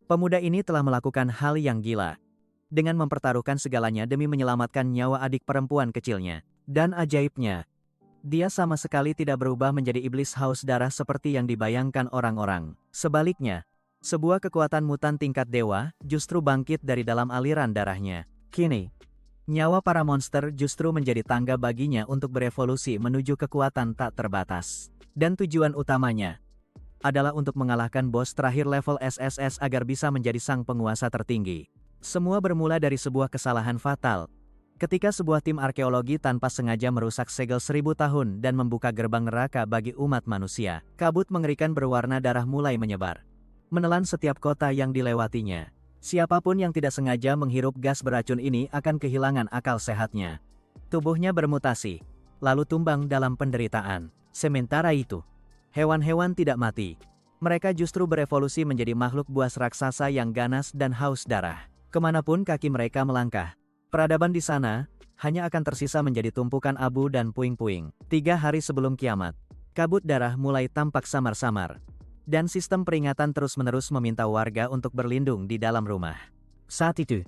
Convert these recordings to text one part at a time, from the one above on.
Pemuda ini telah melakukan hal yang gila. Dengan mempertaruhkan segalanya demi menyelamatkan nyawa adik perempuan kecilnya. Dan ajaibnya, dia sama sekali tidak berubah menjadi iblis haus darah seperti yang dibayangkan orang-orang. Sebaliknya, sebuah kekuatan mutan tingkat dewa justru bangkit dari dalam aliran darahnya. Kini, nyawa para monster justru menjadi tangga baginya untuk berevolusi menuju kekuatan tak terbatas. Dan tujuan utamanya adalah untuk mengalahkan bos terakhir level SSS agar bisa menjadi sang penguasa tertinggi. Semua bermula dari sebuah kesalahan fatal. Ketika sebuah tim arkeologi tanpa sengaja merusak segel 1000 tahun dan membuka gerbang neraka bagi umat manusia, kabut mengerikan berwarna darah mulai menyebar, menelan setiap kota yang dilewatinya. Siapapun yang tidak sengaja menghirup gas beracun ini akan kehilangan akal sehatnya. Tubuhnya bermutasi, lalu tumbang dalam penderitaan. Sementara itu, hewan-hewan tidak mati. Mereka justru berevolusi menjadi makhluk buas raksasa yang ganas dan haus darah. Kemanapun kaki mereka melangkah, peradaban di sana hanya akan tersisa menjadi tumpukan abu dan puing-puing. 3 hari sebelum kiamat, kabut darah mulai tampak samar-samar. Dan sistem peringatan terus-menerus meminta warga untuk berlindung di dalam rumah. Saat itu,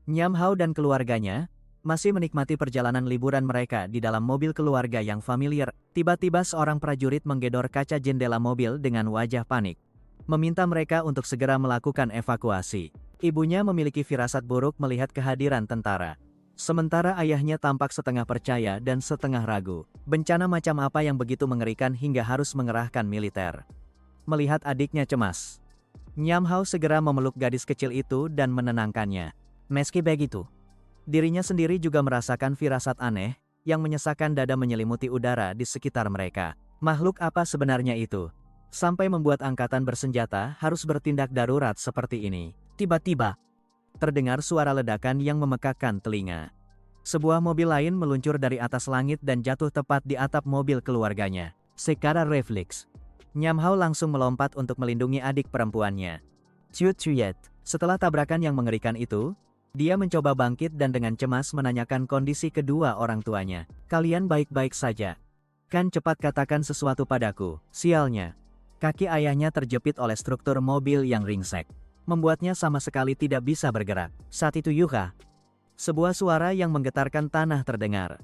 Nyam Hao dan keluarganya masih menikmati perjalanan liburan mereka di dalam mobil keluarga yang familiar. Tiba-tiba seorang prajurit menggedor kaca jendela mobil dengan wajah panik, meminta mereka untuk segera melakukan evakuasi. Ibunya memiliki firasat buruk melihat kehadiran tentara. Sementara ayahnya tampak setengah percaya dan setengah ragu. Bencana macam apa yang begitu mengerikan hingga harus mengerahkan militer? Melihat adiknya cemas, Nyam Hao segera memeluk gadis kecil itu dan menenangkannya. Meski begitu, dirinya sendiri juga merasakan firasat aneh yang menyesakkan dada menyelimuti udara di sekitar mereka. Makhluk apa sebenarnya itu? Sampai membuat angkatan bersenjata harus bertindak darurat seperti ini. Tiba-tiba, terdengar suara ledakan yang memekakkan telinga. Sebuah mobil lain meluncur dari atas langit dan jatuh tepat di atap mobil keluarganya. Secara refleks, Nyam Hao langsung melompat untuk melindungi adik perempuannya. Cut Chuyet. Setelah tabrakan yang mengerikan itu, dia mencoba bangkit dan dengan cemas menanyakan kondisi kedua orang tuanya. Kalian baik-baik saja? Kan cepat katakan sesuatu padaku. Sialnya, kaki ayahnya terjepit oleh struktur mobil yang ringsek, membuatnya sama sekali tidak bisa bergerak. Saat itu Yuka, sebuah suara yang menggetarkan tanah terdengar,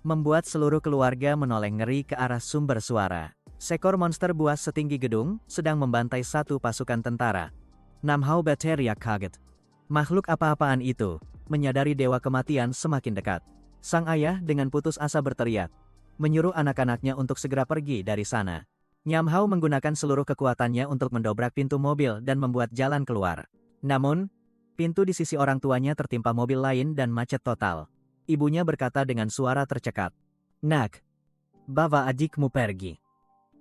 membuat seluruh keluarga menoleh ngeri ke arah sumber suara. Seekor monster buas setinggi gedung sedang membantai satu pasukan tentara. Nam Hao berteriak kaget. Makhluk apa-apaan itu? Menyadari dewa kematian semakin dekat, sang ayah dengan putus asa berteriak, menyuruh anak-anaknya untuk segera pergi dari sana. Nyam Hao menggunakan seluruh kekuatannya untuk mendobrak pintu mobil dan membuat jalan keluar. Namun, pintu di sisi orang tuanya tertimpa mobil lain dan macet total. Ibunya berkata dengan suara tercekat, "Nak, bawa adikmu pergi.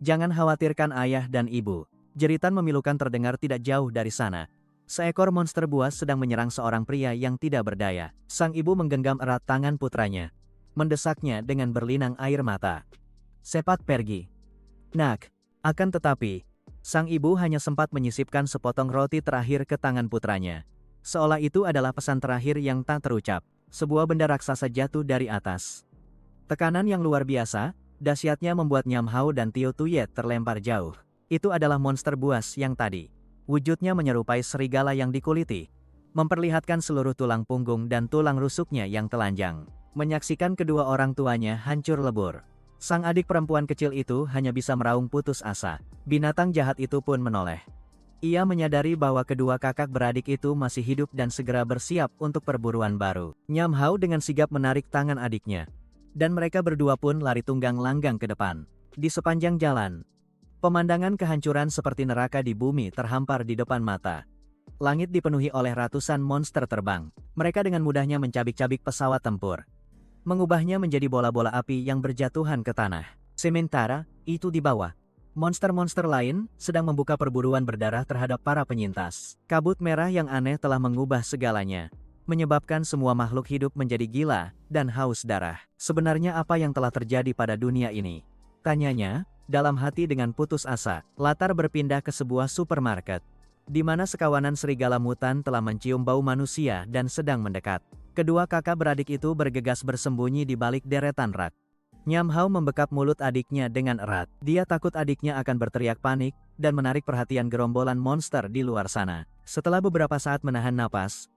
Jangan khawatirkan ayah dan ibu." Jeritan memilukan terdengar tidak jauh dari sana. Seekor monster buas sedang menyerang seorang pria yang tidak berdaya. Sang ibu menggenggam erat tangan putranya, mendesaknya dengan berlinang air mata. "Cepat pergi, Nak." Akan tetapi, sang ibu hanya sempat menyisipkan sepotong roti terakhir ke tangan putranya. Seolah itu adalah pesan terakhir yang tak terucap. Sebuah benda raksasa jatuh dari atas. Tekanan yang luar biasa, dahsyatnya membuat Nyam Hao dan Tio Tuyet terlempar jauh. Itu adalah monster buas yang tadi. Wujudnya menyerupai serigala yang dikuliti, memperlihatkan seluruh tulang punggung dan tulang rusuknya yang telanjang. Menyaksikan kedua orang tuanya hancur lebur, sang adik perempuan kecil itu hanya bisa meraung putus asa. Binatang jahat itu pun menoleh. Ia menyadari bahwa kedua kakak beradik itu masih hidup dan segera bersiap untuk perburuan baru. Nyam Hao dengan sigap menarik tangan adiknya, dan mereka berdua pun lari tunggang langgang ke depan. Di sepanjang jalan, pemandangan kehancuran seperti neraka di bumi terhampar di depan mata. Langit dipenuhi oleh ratusan monster terbang. Mereka dengan mudahnya mencabik-cabik pesawat tempur, mengubahnya menjadi bola-bola api yang berjatuhan ke tanah. Sementara itu di bawah, monster-monster lain sedang membuka perburuan berdarah terhadap para penyintas. Kabut merah yang aneh telah mengubah segalanya, menyebabkan semua makhluk hidup menjadi gila dan haus darah. Sebenarnya apa yang telah terjadi pada dunia ini? Tanyanya, dalam hati dengan putus asa. Latar berpindah ke sebuah supermarket, di mana sekawanan serigala mutan telah mencium bau manusia dan sedang mendekat. Kedua kakak beradik itu bergegas bersembunyi di balik deretan rak. Nyam Hao membekap mulut adiknya dengan erat. Dia takut adiknya akan berteriak panik dan menarik perhatian gerombolan monster di luar sana. Setelah beberapa saat menahan napas,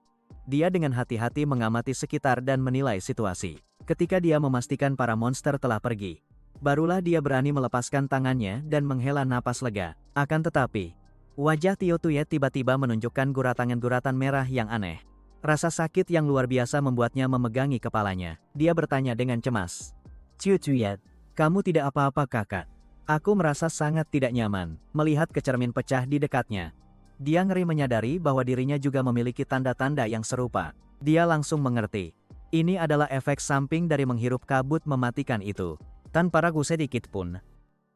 dia dengan hati-hati mengamati sekitar dan menilai situasi. Ketika dia memastikan para monster telah pergi, barulah dia berani melepaskan tangannya dan menghela napas lega. Akan tetapi, wajah Tio Tuyet tiba-tiba menunjukkan guratan-guratan merah yang aneh. Rasa sakit yang luar biasa membuatnya memegangi kepalanya. Dia bertanya dengan cemas. Tio Tuyet, kamu tidak apa-apa kakak? Aku merasa sangat tidak nyaman melihat kecermin pecah di dekatnya. Dia ngeri menyadari bahwa dirinya juga memiliki tanda-tanda yang serupa. Dia langsung mengerti. Ini adalah efek samping dari menghirup kabut mematikan itu. Tanpa ragu sedikit pun,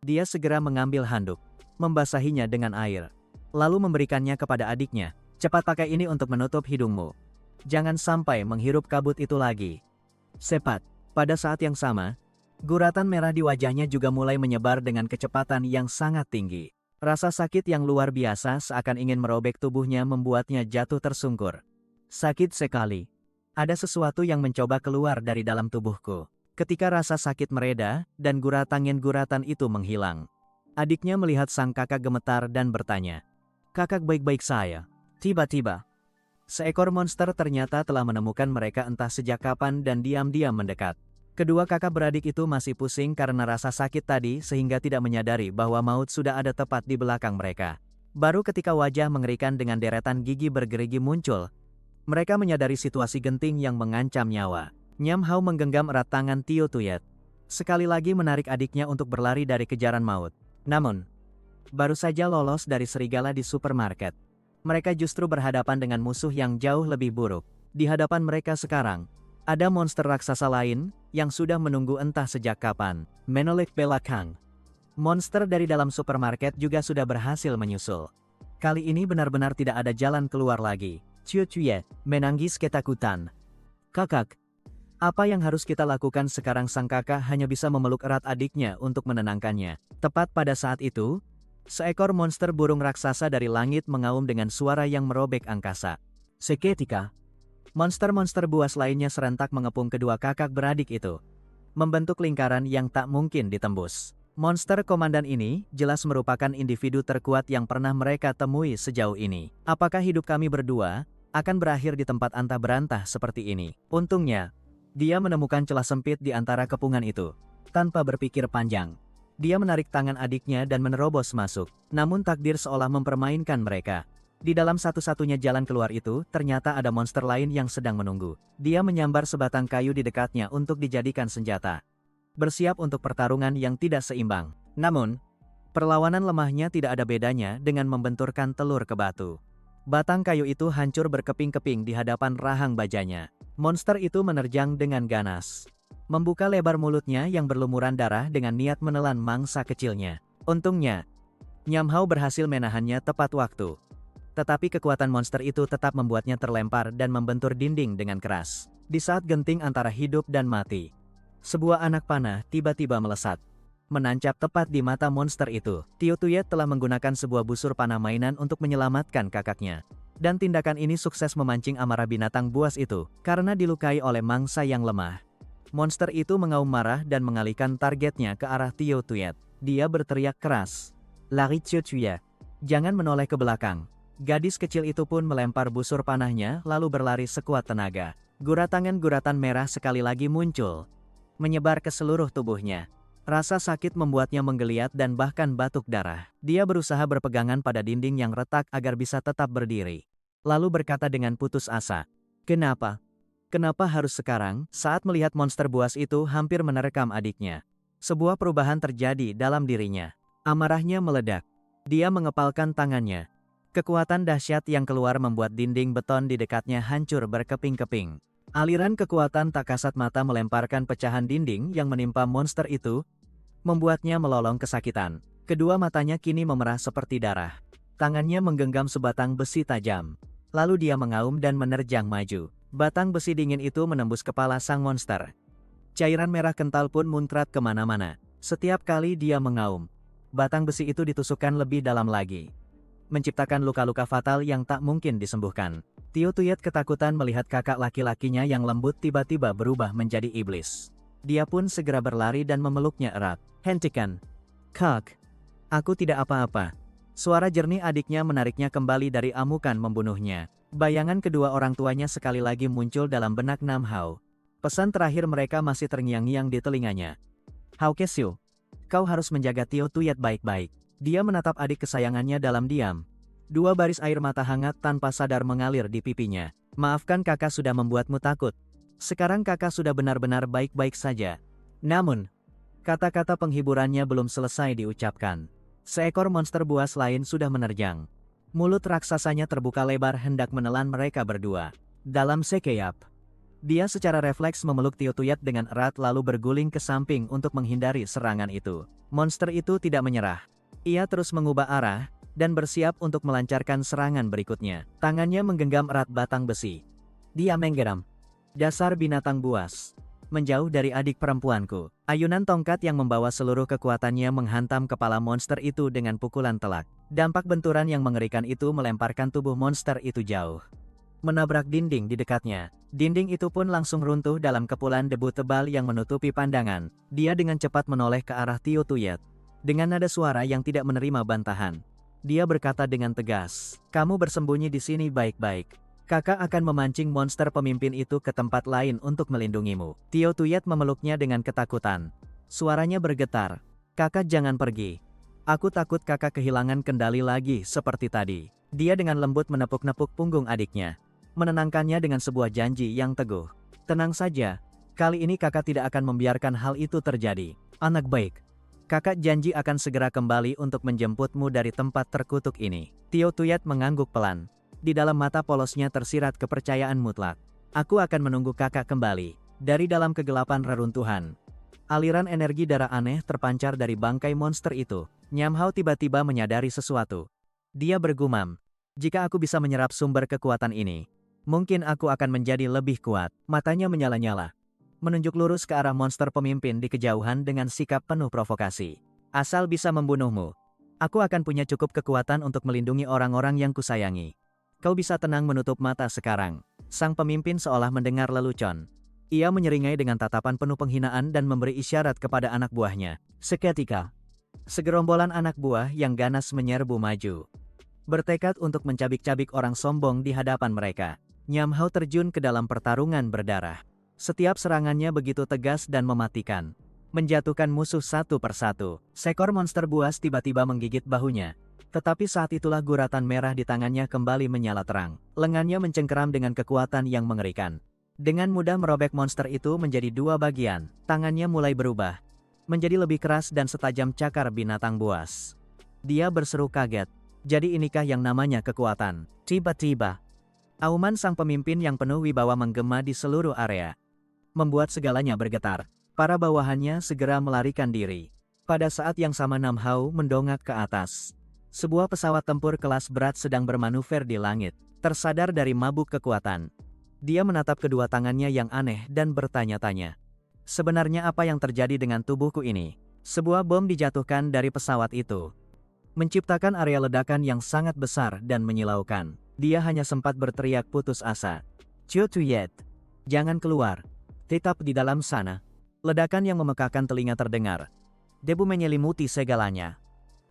dia segera mengambil handuk, membasahinya dengan air, lalu memberikannya kepada adiknya. Cepat pakai ini untuk menutup hidungmu. Jangan sampai menghirup kabut itu lagi. Cepat. Pada saat yang sama, guratan merah di wajahnya juga mulai menyebar dengan kecepatan yang sangat tinggi. Rasa sakit yang luar biasa seakan ingin merobek tubuhnya membuatnya jatuh tersungkur. Sakit sekali. Ada sesuatu yang mencoba keluar dari dalam tubuhku. Ketika rasa sakit mereda dan guratan itu menghilang, adiknya melihat sang kakak gemetar dan bertanya, "Kakak baik-baik saya?" Tiba-tiba, seekor monster ternyata telah menemukan mereka entah sejak kapan dan diam-diam mendekat. Kedua kakak beradik itu masih pusing karena rasa sakit tadi sehingga tidak menyadari bahwa maut sudah ada tepat di belakang mereka. Baru ketika wajah mengerikan dengan deretan gigi bergerigi muncul, mereka menyadari situasi genting yang mengancam nyawa. Nyam Hao menggenggam erat tangan Tio Tuyet, sekali lagi menarik adiknya untuk berlari dari kejaran maut. Namun, baru saja lolos dari serigala di supermarket, mereka justru berhadapan dengan musuh yang jauh lebih buruk. Di hadapan mereka sekarang, ada monster raksasa lain yang sudah menunggu entah sejak kapan. Menoleh belakang. Monster dari dalam supermarket juga sudah berhasil menyusul. Kali ini benar-benar tidak ada jalan keluar lagi. Tio Tuyet menangis ketakutan. Kakak, apa yang harus kita lakukan sekarang? Sang kakak hanya bisa memeluk erat adiknya untuk menenangkannya. Tepat pada saat itu, seekor monster burung raksasa dari langit mengaum dengan suara yang merobek angkasa. Seketika, monster-monster buas lainnya serentak mengepung kedua kakak beradik itu, membentuk lingkaran yang tak mungkin ditembus. Monster komandan ini jelas merupakan individu terkuat yang pernah mereka temui sejauh ini. Apakah hidup kami berdua akan berakhir di tempat antah berantah seperti ini? Untungnya, dia menemukan celah sempit di antara kepungan itu. Tanpa berpikir panjang, dia menarik tangan adiknya dan menerobos masuk. Namun takdir seolah mempermainkan mereka. Di dalam satu-satunya jalan keluar itu, ternyata ada monster lain yang sedang menunggu. Dia menyambar sebatang kayu di dekatnya untuk dijadikan senjata, bersiap untuk pertarungan yang tidak seimbang. Namun, perlawanan lemahnya tidak ada bedanya dengan membenturkan telur ke batu. Batang kayu itu hancur berkeping-keping di hadapan rahang bajanya. Monster itu menerjang dengan ganas, membuka lebar mulutnya yang berlumuran darah dengan niat menelan mangsa kecilnya. Untungnya, Nyam Hao berhasil menahannya tepat waktu. Tetapi kekuatan monster itu tetap membuatnya terlempar dan membentur dinding dengan keras. Di saat genting antara hidup dan mati, sebuah anak panah tiba-tiba melesat, menancap tepat di mata monster itu. Tio Tuyet telah menggunakan sebuah busur panah mainan untuk menyelamatkan kakaknya. Dan tindakan ini sukses memancing amarah binatang buas itu, karena dilukai oleh mangsa yang lemah. Monster itu mengaum marah dan mengalihkan targetnya ke arah Tio Tuyet. Dia berteriak keras, "Lari Tio Tuyet, jangan menoleh ke belakang." Gadis kecil itu pun melempar busur panahnya lalu berlari sekuat tenaga. Guratan merah sekali lagi muncul, menyebar ke seluruh tubuhnya. Rasa sakit membuatnya menggeliat dan bahkan batuk darah. Dia berusaha berpegangan pada dinding yang retak agar bisa tetap berdiri. Lalu berkata dengan putus asa, "Kenapa? Kenapa harus sekarang?" Saat melihat monster buas itu hampir menerkam adiknya, sebuah perubahan terjadi dalam dirinya. Amarahnya meledak. Dia mengepalkan tangannya. Kekuatan dahsyat yang keluar membuat dinding beton di dekatnya hancur berkeping-keping. Aliran kekuatan tak kasat mata melemparkan pecahan dinding yang menimpa monster itu, membuatnya melolong kesakitan. Kedua matanya kini memerah seperti darah. Tangannya menggenggam sebatang besi tajam. Lalu dia mengaum dan menerjang maju. Batang besi dingin itu menembus kepala sang monster. Cairan merah kental pun muncrat kemana-mana. Setiap kali dia mengaum, batang besi itu ditusukkan lebih dalam lagi, menciptakan luka-luka fatal yang tak mungkin disembuhkan. Tio Tuyet ketakutan melihat kakak laki-lakinya yang lembut tiba-tiba berubah menjadi iblis. Dia pun segera berlari dan memeluknya erat. Hentikan. Kak. Aku tidak apa-apa. Suara jernih adiknya menariknya kembali dari amukan membunuhnya. Bayangan kedua orang tuanya sekali lagi muncul dalam benak Nam Hao. Pesan terakhir mereka masih terngiang-ngiang di telinganya. Hao Kesyu, kau harus menjaga Tio Tuyet baik-baik. Dia menatap adik kesayangannya dalam diam. Dua baris air mata hangat tanpa sadar mengalir di pipinya. Maafkan kakak sudah membuatmu takut. Sekarang kakak sudah benar-benar baik-baik saja. Namun, kata-kata penghiburannya belum selesai diucapkan. Seekor monster buas lain sudah menerjang. Mulut raksasanya terbuka lebar hendak menelan mereka berdua. Dalam sekejap, dia secara refleks memeluk Tio Tuyet dengan erat lalu berguling ke samping untuk menghindari serangan itu. Monster itu tidak menyerah. Ia terus mengubah arah, dan bersiap untuk melancarkan serangan berikutnya. Tangannya menggenggam erat batang besi. Dia menggeram. Dasar binatang buas. Menjauh dari adik perempuanku. Ayunan tongkat yang membawa seluruh kekuatannya menghantam kepala monster itu dengan pukulan telak. Dampak benturan yang mengerikan itu melemparkan tubuh monster itu jauh. Menabrak dinding di dekatnya. Dinding itu pun langsung runtuh dalam kepulan debu tebal yang menutupi pandangan. Dia dengan cepat menoleh ke arah Tio Tuyet. Dengan nada suara yang tidak menerima bantahan. Dia berkata dengan tegas, "Kamu bersembunyi di sini baik-baik. Kakak akan memancing monster pemimpin itu ke tempat lain untuk melindungimu." Tio Tuyet memeluknya dengan ketakutan. Suaranya bergetar. "Kakak jangan pergi. Aku takut kakak kehilangan kendali lagi seperti tadi." Dia dengan lembut menepuk-nepuk punggung adiknya. Menenangkannya dengan sebuah janji yang teguh. "Tenang saja. Kali ini kakak tidak akan membiarkan hal itu terjadi. Anak baik. Kakak janji akan segera kembali untuk menjemputmu dari tempat terkutuk ini." Tio Tuyet mengangguk pelan. Di dalam mata polosnya tersirat kepercayaan mutlak. "Aku akan menunggu kakak kembali." Dari dalam kegelapan reruntuhan, aliran energi darah aneh terpancar dari bangkai monster itu. Nyam Hao tiba-tiba menyadari sesuatu. Dia bergumam, "Jika aku bisa menyerap sumber kekuatan ini, mungkin aku akan menjadi lebih kuat." Matanya menyala-nyala. Menunjuk lurus ke arah monster pemimpin di kejauhan dengan sikap penuh provokasi. "Asal bisa membunuhmu, aku akan punya cukup kekuatan untuk melindungi orang-orang yang kusayangi. Kau bisa tenang menutup mata sekarang." Sang pemimpin seolah mendengar lelucon. Ia menyeringai dengan tatapan penuh penghinaan dan memberi isyarat kepada anak buahnya. Seketika, segerombolan anak buah yang ganas menyerbu maju. Bertekad untuk mencabik-cabik orang sombong di hadapan mereka. Nyam Hao terjun ke dalam pertarungan berdarah. Setiap serangannya begitu tegas dan mematikan. Menjatuhkan musuh satu persatu. Seekor monster buas tiba-tiba menggigit bahunya. Tetapi saat itulah guratan merah di tangannya kembali menyala terang. Lengannya mencengkeram dengan kekuatan yang mengerikan. Dengan mudah merobek monster itu menjadi dua bagian. Tangannya mulai berubah menjadi lebih keras dan setajam cakar binatang buas. Dia berseru kaget. Jadi inikah yang namanya kekuatan? Tiba-tiba, auman sang pemimpin yang penuh wibawa menggema di seluruh area. Membuat segalanya bergetar. Para bawahannya segera melarikan diri. Pada saat yang sama Nam Hao mendongak ke atas. Sebuah pesawat tempur kelas berat sedang bermanuver di langit. Tersadar dari mabuk kekuatan, dia menatap kedua tangannya yang aneh dan bertanya-tanya. Sebenarnya apa yang terjadi dengan tubuhku ini? Sebuah bom dijatuhkan dari pesawat itu, menciptakan area ledakan yang sangat besar dan menyilaukan. Dia hanya sempat berteriak putus asa. "Tio Tuyet, jangan keluar. Tetap di dalam sana." Ledakan yang memekakan telinga terdengar. Debu menyelimuti segalanya,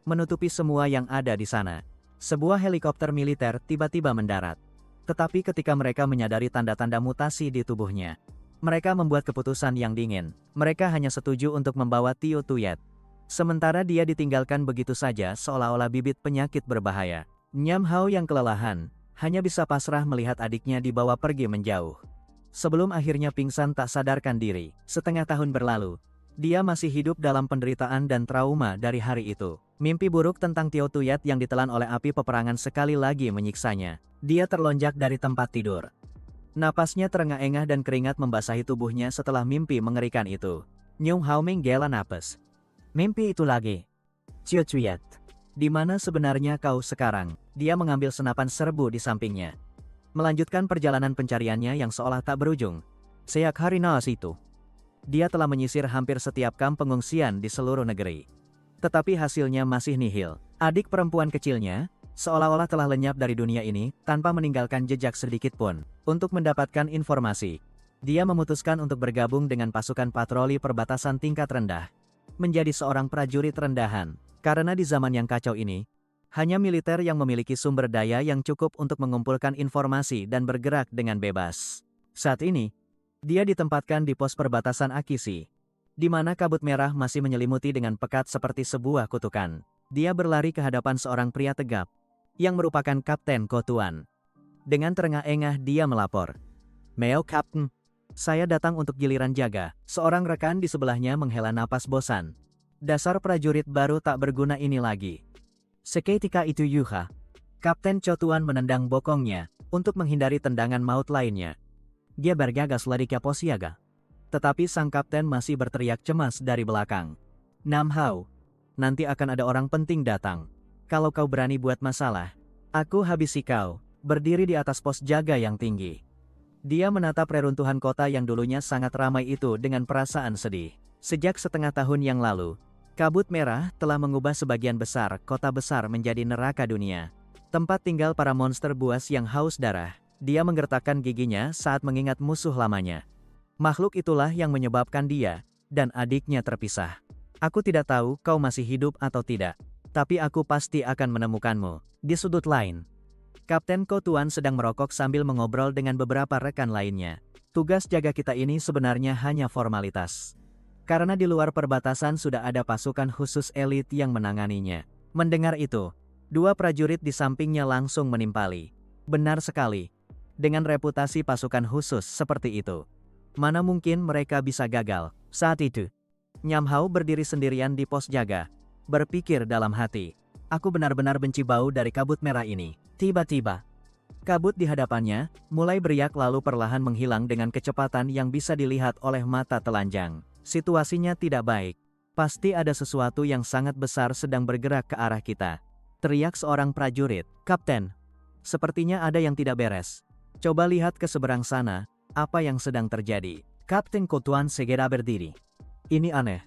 menutupi semua yang ada di sana. Sebuah helikopter militer tiba-tiba mendarat. Tetapi ketika mereka menyadari tanda-tanda mutasi di tubuhnya, mereka membuat keputusan yang dingin. Mereka hanya setuju untuk membawa Tio Tuyet. Sementara dia ditinggalkan begitu saja seolah-olah bibit penyakit berbahaya. Nyam Hao yang kelelahan, hanya bisa pasrah melihat adiknya dibawa pergi menjauh. Sebelum akhirnya pingsan tak sadarkan diri. Setengah tahun berlalu, dia masih hidup dalam penderitaan dan trauma dari hari itu. Mimpi buruk tentang Tio Tuyet yang ditelan oleh api peperangan sekali lagi menyiksanya. Dia terlonjak dari tempat tidur. Napasnya terengah-engah dan keringat membasahi tubuhnya setelah mimpi mengerikan itu. Nyung Hao menggela napas. "Mimpi itu lagi. Tio Tuyet, di mana sebenarnya kau sekarang?" Dia mengambil senapan serbu di sampingnya. Melanjutkan perjalanan pencariannya yang seolah tak berujung. Sejak hari naas itu, dia telah menyisir hampir setiap kamp pengungsian di seluruh negeri. Tetapi hasilnya masih nihil. Adik perempuan kecilnya seolah-olah telah lenyap dari dunia ini tanpa meninggalkan jejak sedikit pun. Untuk mendapatkan informasi, Dia memutuskan untuk bergabung dengan pasukan patroli perbatasan tingkat rendah. Menjadi seorang prajurit rendahan. Karena di zaman yang kacau ini, hanya militer yang memiliki sumber daya yang cukup untuk mengumpulkan informasi dan bergerak dengan bebas. Saat ini, dia ditempatkan di pos perbatasan Akisi, di mana kabut merah masih menyelimuti dengan pekat seperti sebuah kutukan. Dia berlari ke hadapan seorang pria tegap, yang merupakan Kapten Ko Tuan. Dengan terengah-engah dia melapor. "Meo Kapten, saya datang untuk giliran jaga." Seorang rekan di sebelahnya menghela napas bosan. "Dasar prajurit baru tak berguna ini lagi." Seketika itu Yuha, Kapten Ko Tuan menendang bokongnya, untuk menghindari tendangan maut lainnya. Dia bergegas lari ke pos siaga. Tetapi sang kapten masih berteriak cemas dari belakang. "Nam Hao, nanti akan ada orang penting datang. Kalau kau berani buat masalah, aku habisi kau." Berdiri di atas pos jaga yang tinggi, dia menatap reruntuhan kota yang dulunya sangat ramai itu dengan perasaan sedih. Sejak setengah tahun yang lalu, kabut merah telah mengubah sebagian besar kota besar menjadi neraka dunia. Tempat tinggal para monster buas yang haus darah. Dia menggertakkan giginya saat mengingat musuh lamanya. Makhluk itulah yang menyebabkan dia dan adiknya terpisah. "Aku tidak tahu kau masih hidup atau tidak, tapi aku pasti akan menemukanmu." Di sudut lain, Kapten Ko Tuan sedang merokok sambil mengobrol dengan beberapa rekan lainnya. "Tugas jaga kita ini sebenarnya hanya formalitas. Karena di luar perbatasan sudah ada pasukan khusus elit yang menanganinya." Mendengar itu, dua prajurit di sampingnya langsung menimpali. "Benar sekali. Dengan reputasi pasukan khusus seperti itu, mana mungkin mereka bisa gagal?" Saat itu, Nyam Hao berdiri sendirian di pos jaga, berpikir dalam hati. "Aku benar-benar benci bau dari kabut merah ini." Tiba-tiba, kabut di hadapannya mulai beriak lalu perlahan menghilang dengan kecepatan yang bisa dilihat oleh mata telanjang. Situasinya tidak baik. "Pasti ada sesuatu yang sangat besar sedang bergerak ke arah kita," teriak seorang prajurit. "Kapten, sepertinya ada yang tidak beres. Coba lihat ke seberang sana, apa yang sedang terjadi." Kapten Ko Tuan segera berdiri. "Ini aneh.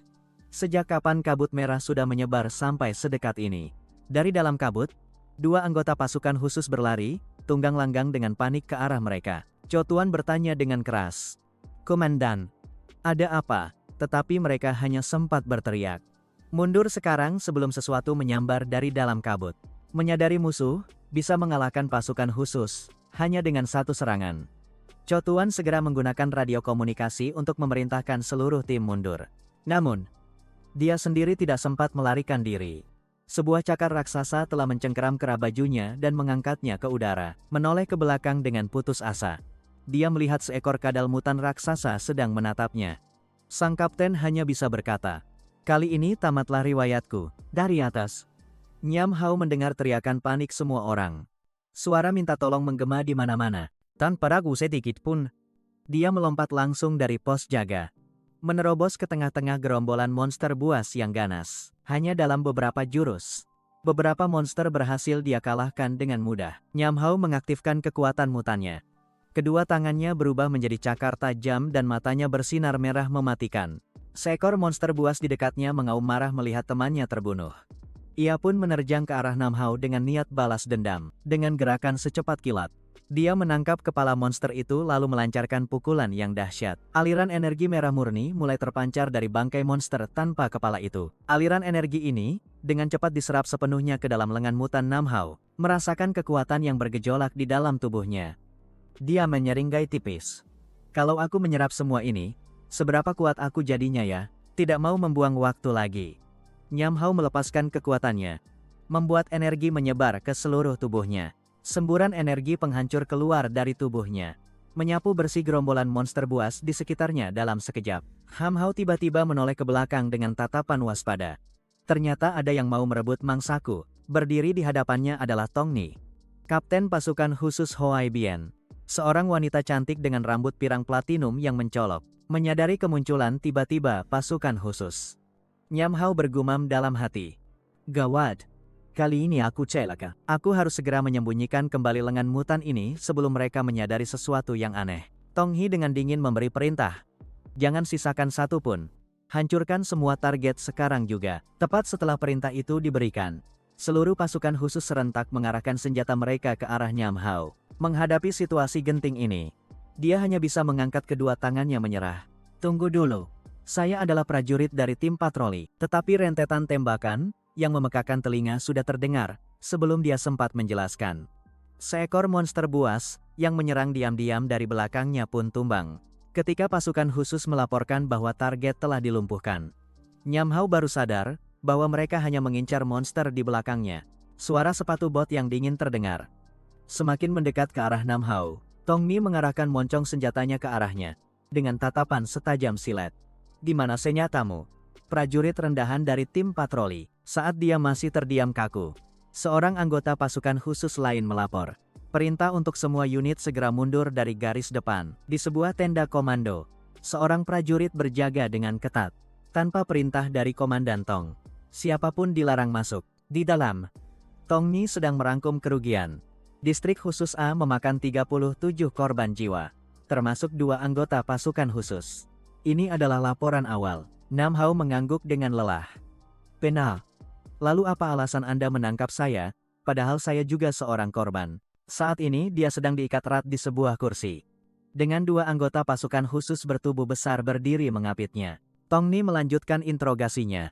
Sejak kapan kabut merah sudah menyebar sampai sedekat ini?" Dari dalam kabut, dua anggota pasukan khusus berlari, tunggang langgang dengan panik ke arah mereka. Ko Tuan bertanya dengan keras. "Komandan, ada apa?" Tetapi mereka hanya sempat berteriak. "Mundur sekarang sebelum sesuatu menyambar dari dalam kabut." Menyadari musuh bisa mengalahkan pasukan khusus hanya dengan satu serangan, Ko Tuan segera menggunakan radio komunikasi untuk memerintahkan seluruh tim mundur. Namun, dia sendiri tidak sempat melarikan diri. Sebuah cakar raksasa telah mencengkeram kerah bajunya dan mengangkatnya ke udara, menoleh ke belakang dengan putus asa. Dia melihat seekor kadal mutan raksasa sedang menatapnya. Sang kapten hanya bisa berkata, "Kali ini tamatlah riwayatku." Dari atas, Nyam Hao mendengar teriakan panik semua orang. Suara minta tolong menggema di mana-mana. Tanpa ragu sedikit pun, dia melompat langsung dari pos jaga, menerobos ke tengah-tengah gerombolan monster buas yang ganas. Hanya dalam beberapa jurus, beberapa monster berhasil dia kalahkan dengan mudah. Nyam Hao mengaktifkan kekuatan mutannya. Kedua tangannya berubah menjadi cakar tajam dan matanya bersinar merah mematikan. Seekor monster buas di dekatnya mengaum marah melihat temannya terbunuh. Ia pun menerjang ke arah Nam Hao dengan niat balas dendam. Dengan gerakan secepat kilat, dia menangkap kepala monster itu lalu melancarkan pukulan yang dahsyat. Aliran energi merah murni mulai terpancar dari bangkai monster tanpa kepala itu. Aliran energi ini dengan cepat diserap sepenuhnya ke dalam lengan mutan Nam Hao, merasakan kekuatan yang bergejolak di dalam tubuhnya. Dia menyeringai tipis. "Kalau aku menyerap semua ini, seberapa kuat aku jadinya ya?" Tidak mau membuang waktu lagi, Nyam Hao melepaskan kekuatannya, membuat energi menyebar ke seluruh tubuhnya. Semburan energi penghancur keluar dari tubuhnya, menyapu bersih gerombolan monster buas di sekitarnya dalam sekejap. Nyam Hao tiba-tiba menoleh ke belakang dengan tatapan waspada. Ternyata ada yang mau merebut mangsaku. Berdiri di hadapannya adalah Tong Ni, kapten pasukan khusus Hoai Bian. Seorang wanita cantik dengan rambut pirang platinum yang mencolok. Menyadari kemunculan tiba-tiba pasukan khusus, Nyam Hao bergumam dalam hati. "Gawat. Kali ini aku celaka. Aku harus segera menyembunyikan kembali lengan mutan ini sebelum mereka menyadari sesuatu yang aneh." Tong Hi dengan dingin memberi perintah. "Jangan sisakan satu pun. Hancurkan semua target sekarang juga." Tepat setelah perintah itu diberikan, seluruh pasukan khusus serentak mengarahkan senjata mereka ke arah Nyam Hao. Menghadapi situasi genting ini, Dia hanya bisa mengangkat kedua tangannya menyerah. Tunggu dulu. Saya adalah prajurit dari tim patroli. Tetapi rentetan tembakan yang memekakan telinga sudah terdengar sebelum dia sempat menjelaskan. Seekor monster buas yang menyerang diam-diam dari belakangnya pun tumbang. Ketika pasukan khusus melaporkan bahwa target telah dilumpuhkan. Nyam Hao baru sadar bahwa mereka hanya mengincar monster di belakangnya. Suara sepatu bot yang dingin terdengar. Semakin mendekat ke arah Nam Hao, Tong Ni mengarahkan moncong senjatanya ke arahnya dengan tatapan setajam silet. Di mana senjatamu? Prajurit rendahan dari tim patroli. Saat dia masih terdiam kaku, seorang anggota pasukan khusus lain melapor. Perintah untuk semua unit segera mundur dari garis depan. Di sebuah tenda komando, seorang prajurit berjaga dengan ketat. Tanpa perintah dari Komandan Tong, siapapun dilarang masuk. Di dalam, Tong Ni sedang merangkum kerugian. Distrik khusus A memakan 37 korban jiwa, termasuk 2 anggota pasukan khusus. Ini adalah laporan awal. Nam Hao mengangguk dengan lelah. Penal. Lalu apa alasan Anda menangkap saya, padahal saya juga seorang korban? Saat ini dia sedang diikat erat di sebuah kursi. Dengan 2 anggota pasukan khusus bertubuh besar berdiri mengapitnya. Tong Ni melanjutkan interogasinya.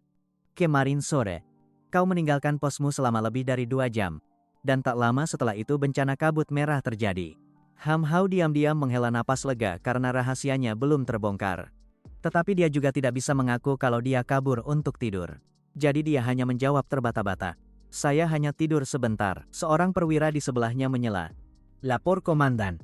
Kemarin sore, kau meninggalkan posmu selama lebih dari 2 jam. Dan tak lama setelah itu bencana kabut merah terjadi. Ham Hao diam-diam menghela napas lega karena rahasianya belum terbongkar. Tetapi dia juga tidak bisa mengaku kalau dia kabur untuk tidur. Jadi dia hanya menjawab terbata-bata. Saya hanya tidur sebentar. Seorang perwira di sebelahnya menyela. Lapor komandan.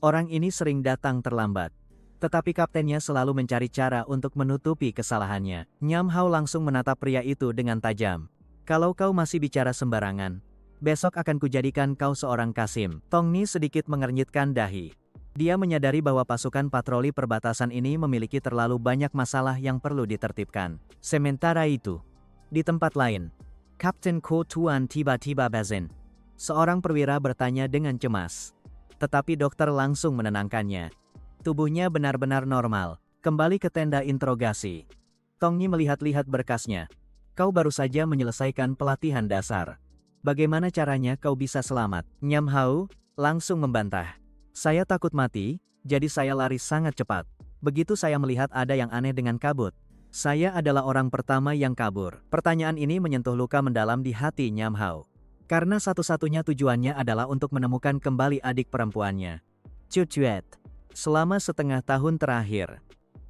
Orang ini sering datang terlambat. Tetapi kaptennya selalu mencari cara untuk menutupi kesalahannya. Nyam Hao langsung menatap pria itu dengan tajam. Kalau kau masih bicara sembarangan, besok akan kujadikan kau seorang Kasim. Tong Ni sedikit mengernyitkan dahi. Dia menyadari bahwa pasukan patroli perbatasan ini memiliki terlalu banyak masalah yang perlu ditertibkan. Sementara itu, di tempat lain, Kapten Ko Tuan tiba-tiba bazin. Seorang perwira bertanya dengan cemas. Tetapi dokter langsung menenangkannya. Tubuhnya benar-benar normal. Kembali ke tenda interogasi. Tong Ni melihat-lihat berkasnya. Kau baru saja menyelesaikan pelatihan dasar. Bagaimana caranya kau bisa selamat? Nyam Hao langsung membantah. Saya takut mati, jadi saya lari sangat cepat. Begitu saya melihat ada yang aneh dengan kabut, saya adalah orang pertama yang kabur. Pertanyaan ini menyentuh luka mendalam di hati Nyam Hao. Karena satu-satunya tujuannya adalah untuk menemukan kembali adik perempuannya. Cucuet. Selama setengah tahun terakhir,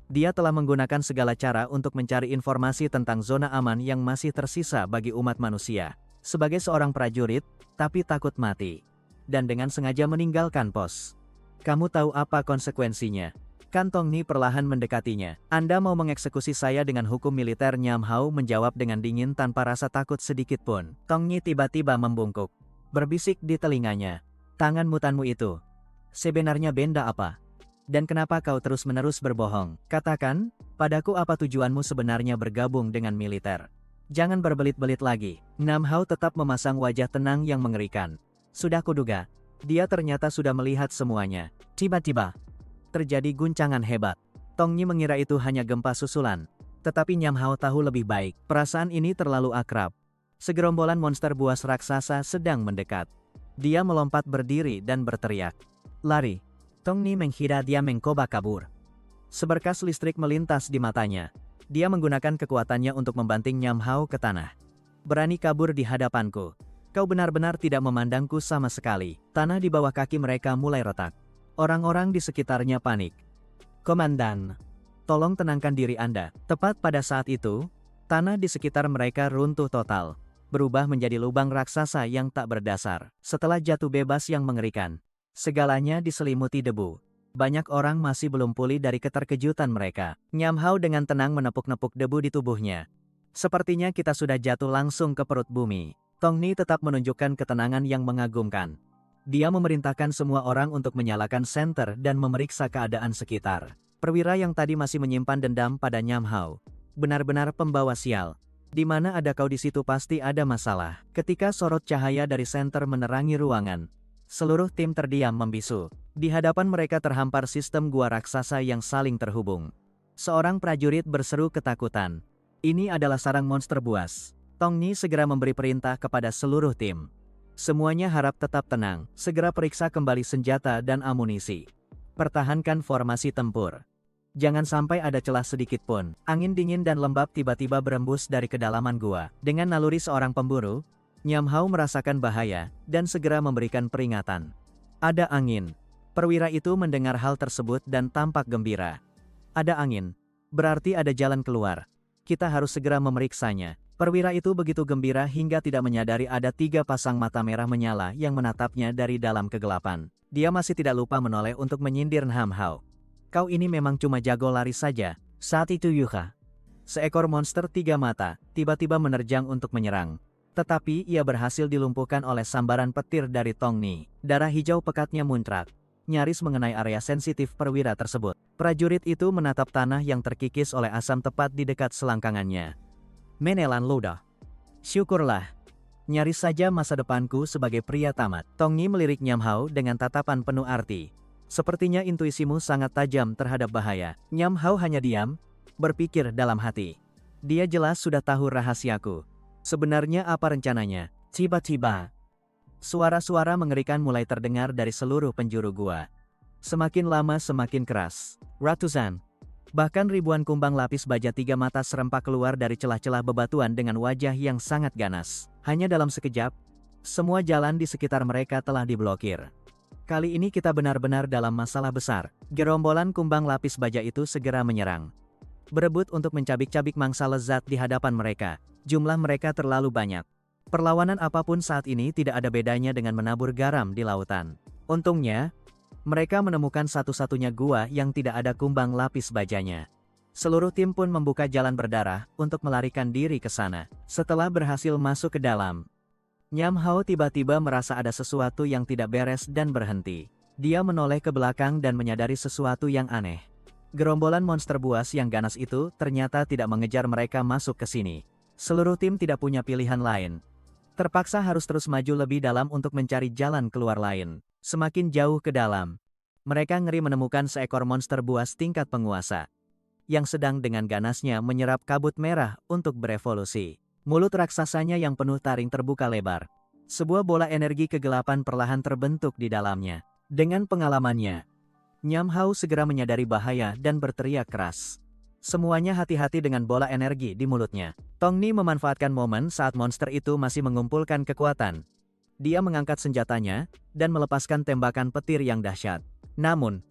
dia telah menggunakan segala cara untuk mencari informasi tentang zona aman yang masih tersisa bagi umat manusia. Sebagai seorang prajurit, tapi takut mati. Dan dengan sengaja meninggalkan pos. Kamu tahu apa konsekuensinya? Kan Tong Ni perlahan mendekatinya. Anda mau mengeksekusi saya dengan hukum militer? Nyam Hao menjawab dengan dingin tanpa rasa takut sedikit pun. Tong Ni tiba-tiba membungkuk. Berbisik di telinganya. Tangan mutanmu itu sebenarnya benda apa? Dan kenapa kau terus-menerus berbohong? Katakan, padaku apa tujuanmu sebenarnya bergabung dengan militer? Jangan berbelit-belit lagi. Nam Hao tetap memasang wajah tenang yang mengerikan. Sudah kuduga, dia ternyata sudah melihat semuanya. Tiba-tiba, terjadi guncangan hebat. Tong Ni mengira itu hanya gempa susulan. Tetapi Nyam Hao tahu lebih baik. Perasaan ini terlalu akrab. Segerombolan monster buas raksasa sedang mendekat. Dia melompat berdiri dan berteriak. Lari. Tong Ni menghira dia mencoba kabur. Seberkas listrik melintas di matanya. Dia menggunakan kekuatannya untuk membanting Nyam Hao ke tanah. Berani kabur di hadapanku. Kau benar-benar tidak memandangku sama sekali. Tanah di bawah kaki mereka mulai retak. Orang-orang di sekitarnya panik. Komandan, tolong tenangkan diri Anda. Tepat pada saat itu, tanah di sekitar mereka runtuh total. Berubah menjadi lubang raksasa yang tak berdasar. Setelah jatuh bebas yang mengerikan, segalanya diselimuti debu. Banyak orang masih belum pulih dari keterkejutan mereka. Nyam Hao dengan tenang menepuk-nepuk debu di tubuhnya. Sepertinya kita sudah jatuh langsung ke perut bumi. Tong Ni tetap menunjukkan ketenangan yang mengagumkan. Dia memerintahkan semua orang untuk menyalakan senter dan memeriksa keadaan sekitar. Perwira yang tadi masih menyimpan dendam pada Nyam Hao benar-benar pembawa sial. Di mana ada kau di situ pasti ada masalah. Ketika sorot cahaya dari senter menerangi ruangan, seluruh tim terdiam membisu. Di hadapan mereka terhampar sistem gua raksasa yang saling terhubung. Seorang prajurit berseru ketakutan. Ini adalah sarang monster buas. Tong Ni segera memberi perintah kepada seluruh tim. Semuanya harap tetap tenang, segera periksa kembali senjata dan amunisi. Pertahankan formasi tempur. Jangan sampai ada celah sedikit pun. Angin dingin dan lembab tiba-tiba berembus dari kedalaman gua. Dengan naluri seorang pemburu, Nyam Hao merasakan bahaya, dan segera memberikan peringatan. Ada angin. Perwira itu mendengar hal tersebut dan tampak gembira. Ada angin. Berarti ada jalan keluar. Kita harus segera memeriksanya. Perwira itu begitu gembira hingga tidak menyadari ada 3 pasang mata merah menyala yang menatapnya dari dalam kegelapan. Dia masih tidak lupa menoleh untuk menyindir Nyam Hao. Kau ini memang cuma jago lari saja. Saat itu Yuka, seekor monster 3 mata, tiba-tiba menerjang untuk menyerang. Tetapi ia berhasil dilumpuhkan oleh sambaran petir dari Tong Ni. Darah hijau pekatnya muncrat, nyaris mengenai area sensitif perwira tersebut. Prajurit itu menatap tanah yang terkikis oleh asam tepat di dekat selangkangannya. Menelan ludah. Syukurlah. Nyaris saja masa depanku sebagai pria tamat. Tong Ni melirik Nyam Hao dengan tatapan penuh arti. Sepertinya intuisimu sangat tajam terhadap bahaya. Nyam Hao hanya diam, berpikir dalam hati. Dia jelas sudah tahu rahasiaku. Sebenarnya apa rencananya? Tiba-tiba, suara-suara mengerikan mulai terdengar dari seluruh penjuru gua. Semakin lama semakin keras. Ratusan, bahkan ribuan kumbang lapis baja 3 mata serempak keluar dari celah-celah bebatuan dengan wajah yang sangat ganas. Hanya dalam sekejap, semua jalan di sekitar mereka telah diblokir. Kali ini kita benar-benar dalam masalah besar. Gerombolan kumbang lapis baja itu segera menyerang. Berebut untuk mencabik-cabik mangsa lezat di hadapan mereka. Jumlah mereka terlalu banyak. Perlawanan apapun saat ini tidak ada bedanya dengan menabur garam di lautan. Untungnya, mereka menemukan satu-satunya gua yang tidak ada kumbang lapis bajanya. Seluruh tim pun membuka jalan berdarah untuk melarikan diri ke sana. Setelah berhasil masuk ke dalam, Nyam Hao tiba-tiba merasa ada sesuatu yang tidak beres dan berhenti. Dia menoleh ke belakang dan menyadari sesuatu yang aneh. Gerombolan monster buas yang ganas itu ternyata tidak mengejar mereka masuk ke sini. Seluruh tim tidak punya pilihan lain. Terpaksa harus terus maju lebih dalam untuk mencari jalan keluar lain. Semakin jauh ke dalam, mereka ngeri menemukan seekor monster buas tingkat penguasa yang sedang dengan ganasnya menyerap kabut merah untuk berevolusi. Mulut raksasanya yang penuh taring terbuka lebar. Sebuah bola energi kegelapan perlahan terbentuk di dalamnya. Dengan pengalamannya, Nyam Hao segera menyadari bahaya dan berteriak keras. Semuanya hati-hati dengan bola energi di mulutnya. Tong Ni memanfaatkan momen saat monster itu masih mengumpulkan kekuatan. Dia mengangkat senjatanya dan melepaskan tembakan petir yang dahsyat. Namun,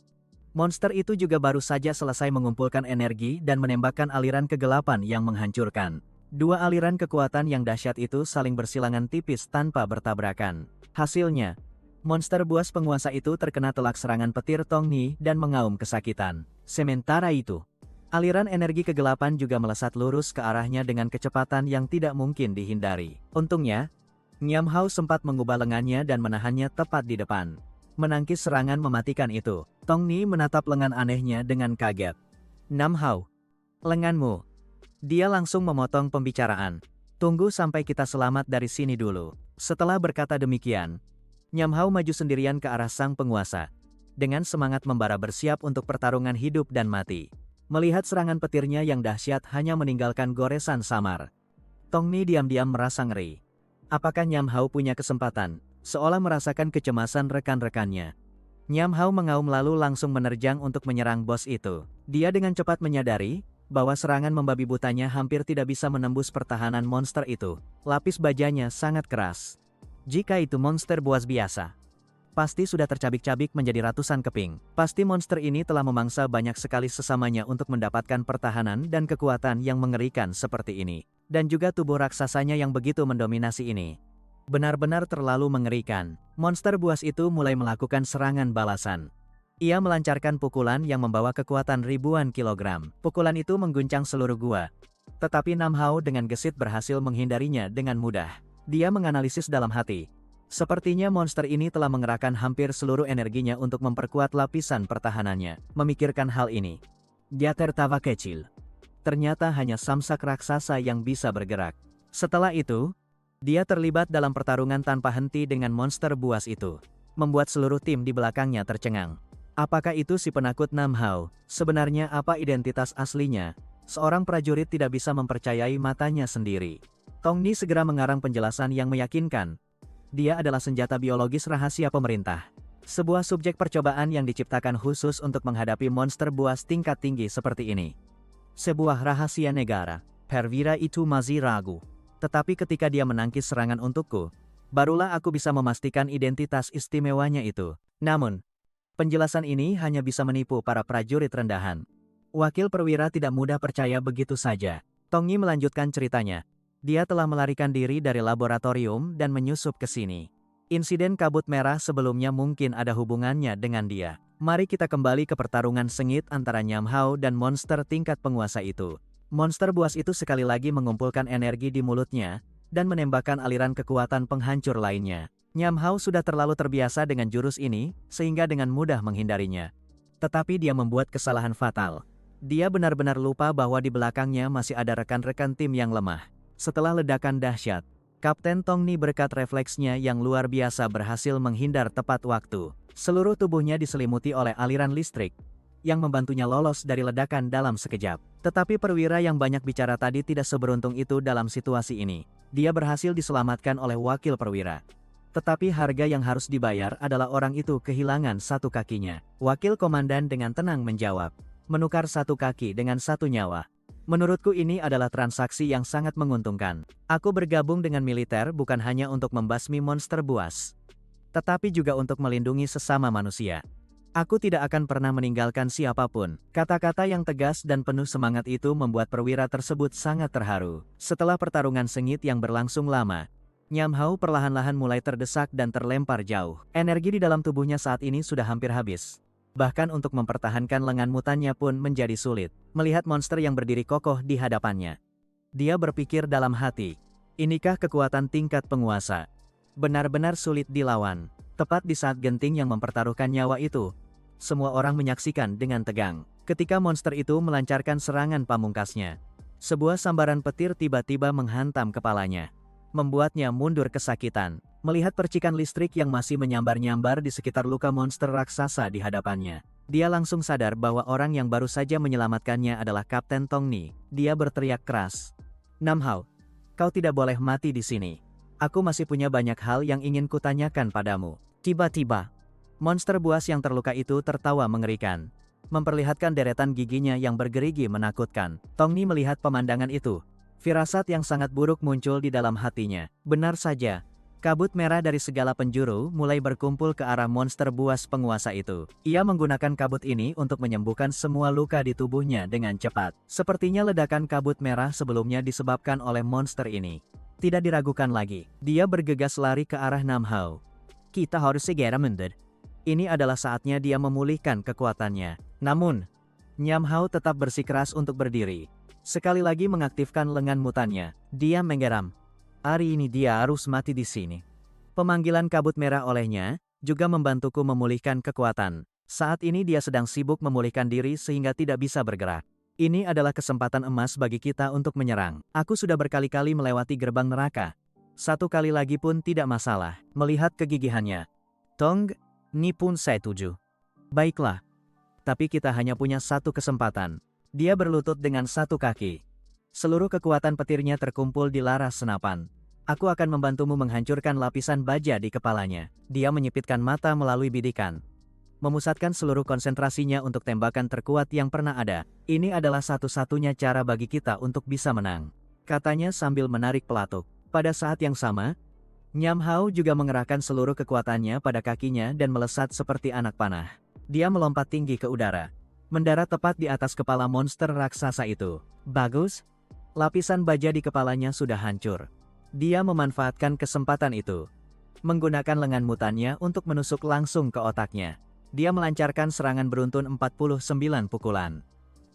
monster itu juga baru saja selesai mengumpulkan energi dan menembakkan aliran kegelapan yang menghancurkan. 2 aliran kekuatan yang dahsyat itu saling bersilangan tipis tanpa bertabrakan. Hasilnya, monster buas penguasa itu terkena telak serangan petir Tong Ni dan mengaum kesakitan. Sementara itu, aliran energi kegelapan juga melesat lurus ke arahnya dengan kecepatan yang tidak mungkin dihindari. Untungnya, Nyam Hao sempat mengubah lengannya dan menahannya tepat di depan. Menangkis serangan mematikan itu, Tong Ni menatap lengan anehnya dengan kaget. Nyam Hao, lenganmu. Dia langsung memotong pembicaraan. Tunggu sampai kita selamat dari sini dulu. Setelah berkata demikian, Nyam Hao maju sendirian ke arah sang penguasa. Dengan semangat membara bersiap untuk pertarungan hidup dan mati. Melihat serangan petirnya yang dahsyat hanya meninggalkan goresan samar. Tong Ni diam-diam merasa ngeri. Apakah Nyam Hao punya kesempatan? Seolah merasakan kecemasan rekan-rekannya. Nyam Hao mengaum lalu langsung menerjang untuk menyerang bos itu. Dia dengan cepat menyadari bahwa serangan membabi butanya hampir tidak bisa menembus pertahanan monster itu. Lapis bajanya sangat keras. Jika itu monster buas biasa, pasti sudah tercabik-cabik menjadi ratusan keping. Pasti monster ini telah memangsa banyak sekali sesamanya untuk mendapatkan pertahanan dan kekuatan yang mengerikan seperti ini. Dan juga tubuh raksasanya yang begitu mendominasi ini. Benar-benar terlalu mengerikan. Monster buas itu mulai melakukan serangan balasan. Ia melancarkan pukulan yang membawa kekuatan ribuan kilogram. Pukulan itu mengguncang seluruh gua. Tetapi Nyam Hao dengan gesit berhasil menghindarinya dengan mudah. Dia menganalisis dalam hati. Sepertinya monster ini telah mengerahkan hampir seluruh energinya untuk memperkuat lapisan pertahanannya. Memikirkan hal ini, dia tertawa kecil. Ternyata hanya samsak raksasa yang bisa bergerak. Setelah itu, dia terlibat dalam pertarungan tanpa henti dengan monster buas itu. Membuat seluruh tim di belakangnya tercengang. Apakah itu si penakut Nyam Hao? Sebenarnya apa identitas aslinya? Seorang prajurit tidak bisa mempercayai matanya sendiri. Tong Ni segera mengarang penjelasan yang meyakinkan. Dia adalah senjata biologis rahasia pemerintah. Sebuah subjek percobaan yang diciptakan khusus untuk menghadapi monster buas tingkat tinggi seperti ini. Sebuah rahasia negara. Perwira itu masih ragu. Tetapi ketika dia menangkis serangan untukku, barulah aku bisa memastikan identitas istimewanya itu. Namun, penjelasan ini hanya bisa menipu para prajurit rendahan. Wakil perwira tidak mudah percaya begitu saja. Tongyi melanjutkan ceritanya. Dia telah melarikan diri dari laboratorium dan menyusup ke sini. Insiden kabut merah sebelumnya mungkin ada hubungannya dengan dia. Mari kita kembali ke pertarungan sengit antara Nyam Hao dan monster tingkat penguasa itu. Monster buas itu sekali lagi mengumpulkan energi di mulutnya, dan menembakkan aliran kekuatan penghancur lainnya. Nyam Hao sudah terlalu terbiasa dengan jurus ini, sehingga dengan mudah menghindarinya. Tetapi dia membuat kesalahan fatal. Dia benar-benar lupa bahwa di belakangnya masih ada rekan-rekan tim yang lemah. Setelah ledakan dahsyat, Kapten Tongni berkat refleksnya yang luar biasa berhasil menghindar tepat waktu. Seluruh tubuhnya diselimuti oleh aliran listrik, yang membantunya lolos dari ledakan dalam sekejap. Tetapi perwira yang banyak bicara tadi tidak seberuntung itu dalam situasi ini. Dia berhasil diselamatkan oleh wakil perwira. Tetapi harga yang harus dibayar adalah orang itu kehilangan satu kakinya. Wakil komandan dengan tenang menjawab, menukar satu kaki dengan satu nyawa. Menurutku ini adalah transaksi yang sangat menguntungkan. Aku bergabung dengan militer bukan hanya untuk membasmi monster buas, tetapi juga untuk melindungi sesama manusia. Aku tidak akan pernah meninggalkan siapapun. Kata-kata yang tegas dan penuh semangat itu membuat perwira tersebut sangat terharu. Setelah pertarungan sengit yang berlangsung lama, Nyam Hao perlahan-lahan mulai terdesak dan terlempar jauh. Energi di dalam tubuhnya saat ini sudah hampir habis. Bahkan untuk mempertahankan lengan mutannya pun menjadi sulit. Melihat monster yang berdiri kokoh di hadapannya, dia berpikir dalam hati, inikah kekuatan tingkat penguasa? Benar-benar sulit dilawan. Tepat di saat genting yang mempertaruhkan nyawa itu, semua orang menyaksikan dengan tegang. Ketika monster itu melancarkan serangan pamungkasnya, sebuah sambaran petir tiba-tiba menghantam kepalanya, membuatnya mundur kesakitan. Melihat percikan listrik yang masih menyambar-nyambar di sekitar luka monster raksasa di hadapannya, dia langsung sadar bahwa orang yang baru saja menyelamatkannya adalah Kapten Tongni. Dia berteriak keras, "Nam Hao, kau tidak boleh mati di sini. Aku masih punya banyak hal yang ingin kutanyakan padamu." Tiba-tiba, monster buas yang terluka itu tertawa mengerikan, memperlihatkan deretan giginya yang bergerigi menakutkan. Tongni melihat pemandangan itu. Firasat yang sangat buruk muncul di dalam hatinya. Benar saja, kabut merah dari segala penjuru mulai berkumpul ke arah monster buas penguasa itu. Ia menggunakan kabut ini untuk menyembuhkan semua luka di tubuhnya dengan cepat. Sepertinya ledakan kabut merah sebelumnya disebabkan oleh monster ini. Tidak diragukan lagi, dia bergegas lari ke arah Nam Hao. Kita harus segera mundur. Ini adalah saatnya dia memulihkan kekuatannya. Namun, Nyam Hao tetap bersikeras untuk berdiri. Sekali lagi mengaktifkan lengan mutannya. Dia menggeram. Hari ini dia harus mati di sini. Pemanggilan kabut merah olehnya juga membantuku memulihkan kekuatan. Saat ini dia sedang sibuk memulihkan diri sehingga tidak bisa bergerak. Ini adalah kesempatan emas bagi kita untuk menyerang. Aku sudah berkali-kali melewati gerbang neraka. Satu kali lagi pun tidak masalah. Melihat kegigihannya, Tong, ni pun saya setuju. Baiklah. Tapi kita hanya punya satu kesempatan. Dia berlutut dengan satu kaki. Seluruh kekuatan petirnya terkumpul di laras senapan. Aku akan membantumu menghancurkan lapisan baja di kepalanya. Dia menyipitkan mata melalui bidikan, memusatkan seluruh konsentrasinya untuk tembakan terkuat yang pernah ada. Ini adalah satu-satunya cara bagi kita untuk bisa menang, katanya sambil menarik pelatuk. Pada saat yang sama, Nyam Hao juga mengerahkan seluruh kekuatannya pada kakinya dan melesat seperti anak panah. Dia melompat tinggi ke udara, mendarat tepat di atas kepala monster raksasa itu. Bagus, lapisan baja di kepalanya sudah hancur. Dia memanfaatkan kesempatan itu, menggunakan lengan mutannya untuk menusuk langsung ke otaknya. Dia melancarkan serangan beruntun 49 pukulan,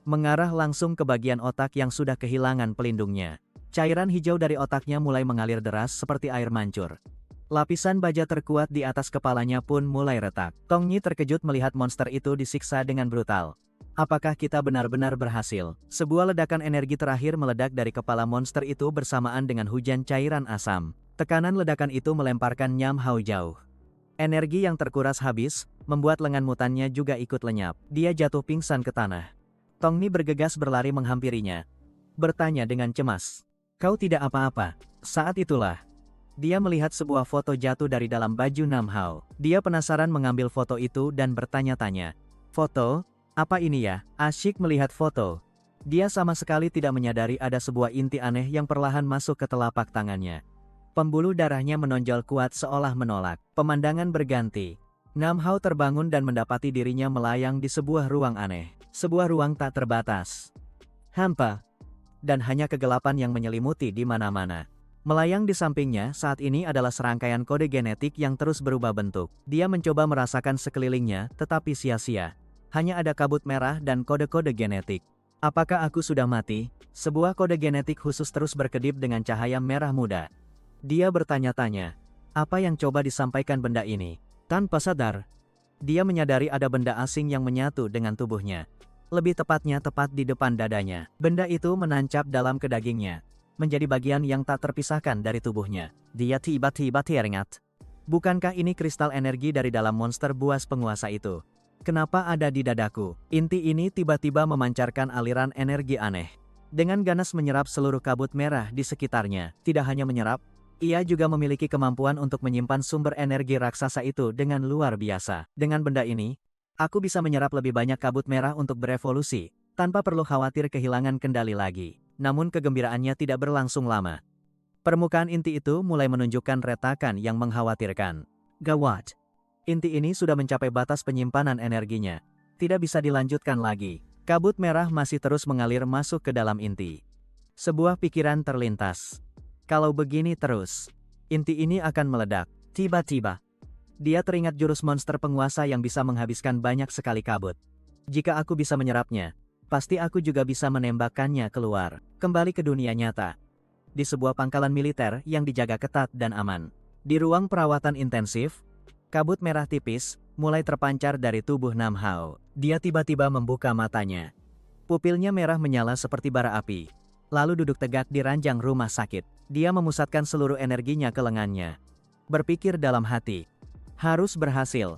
mengarah langsung ke bagian otak yang sudah kehilangan pelindungnya. Cairan hijau dari otaknya mulai mengalir deras seperti air mancur. Lapisan baja terkuat di atas kepalanya pun mulai retak. Tongyi terkejut melihat monster itu disiksa dengan brutal. Apakah kita benar-benar berhasil? Sebuah ledakan energi terakhir meledak dari kepala monster itu bersamaan dengan hujan cairan asam. Tekanan ledakan itu melemparkan Nyam Hao jauh. Energi yang terkuras habis, membuat lengan mutannya juga ikut lenyap. Dia jatuh pingsan ke tanah. Tongni bergegas berlari menghampirinya, bertanya dengan cemas, "Kau tidak apa-apa?" Saat itulah, Dia melihat sebuah foto jatuh dari dalam baju Nam Hao. Dia penasaran mengambil foto itu dan bertanya-tanya. Foto? Apa ini ya? Asyik melihat foto. Dia sama sekali tidak menyadari ada sebuah inti aneh yang perlahan masuk ke telapak tangannya. Pembuluh darahnya menonjol kuat seolah menolak. Pemandangan berganti. Nam Hao terbangun dan mendapati dirinya melayang di sebuah ruang aneh. Sebuah ruang tak terbatas. Hampa. Dan hanya kegelapan yang menyelimuti di mana-mana. Melayang di sampingnya saat ini adalah serangkaian kode genetik yang terus berubah bentuk. Dia mencoba merasakan sekelilingnya, tetapi sia-sia. Hanya ada kabut merah dan kode-kode genetik. Apakah aku sudah mati? Sebuah kode genetik khusus terus berkedip dengan cahaya merah muda. Dia bertanya-tanya, apa yang coba disampaikan benda ini? Tanpa sadar, dia menyadari ada benda asing yang menyatu dengan tubuhnya. Lebih tepatnya tepat di depan dadanya. Benda itu menancap dalam ke dagingnya. Menjadi bagian yang tak terpisahkan dari tubuhnya. Dia tiba-tiba teringat. Bukankah ini kristal energi dari dalam monster buas penguasa itu? Kenapa ada di dadaku? Inti ini tiba-tiba memancarkan aliran energi aneh. Dengan ganas menyerap seluruh kabut merah di sekitarnya. Tidak hanya menyerap, ia juga memiliki kemampuan untuk menyimpan sumber energi raksasa itu dengan luar biasa. Dengan benda ini, aku bisa menyerap lebih banyak kabut merah untuk berevolusi, tanpa perlu khawatir kehilangan kendali lagi. Namun kegembiraannya tidak berlangsung lama. Permukaan inti itu mulai menunjukkan retakan yang mengkhawatirkan. Gawat. Inti ini sudah mencapai batas penyimpanan energinya. Tidak bisa dilanjutkan lagi. Kabut merah masih terus mengalir masuk ke dalam inti. Sebuah pikiran terlintas. Kalau begini terus, inti ini akan meledak. Tiba-tiba, dia teringat jurus monster penguasa yang bisa menghabiskan banyak sekali kabut. Jika aku bisa menyerapnya, pasti aku juga bisa menembakkannya keluar. Kembali ke dunia nyata. Di sebuah pangkalan militer yang dijaga ketat dan aman. Di ruang perawatan intensif, kabut merah tipis mulai terpancar dari tubuh Nam Hao. Dia tiba-tiba membuka matanya. Pupilnya merah menyala seperti bara api. Lalu duduk tegak di ranjang rumah sakit. Dia memusatkan seluruh energinya ke lengannya. Berpikir dalam hati. Harus berhasil.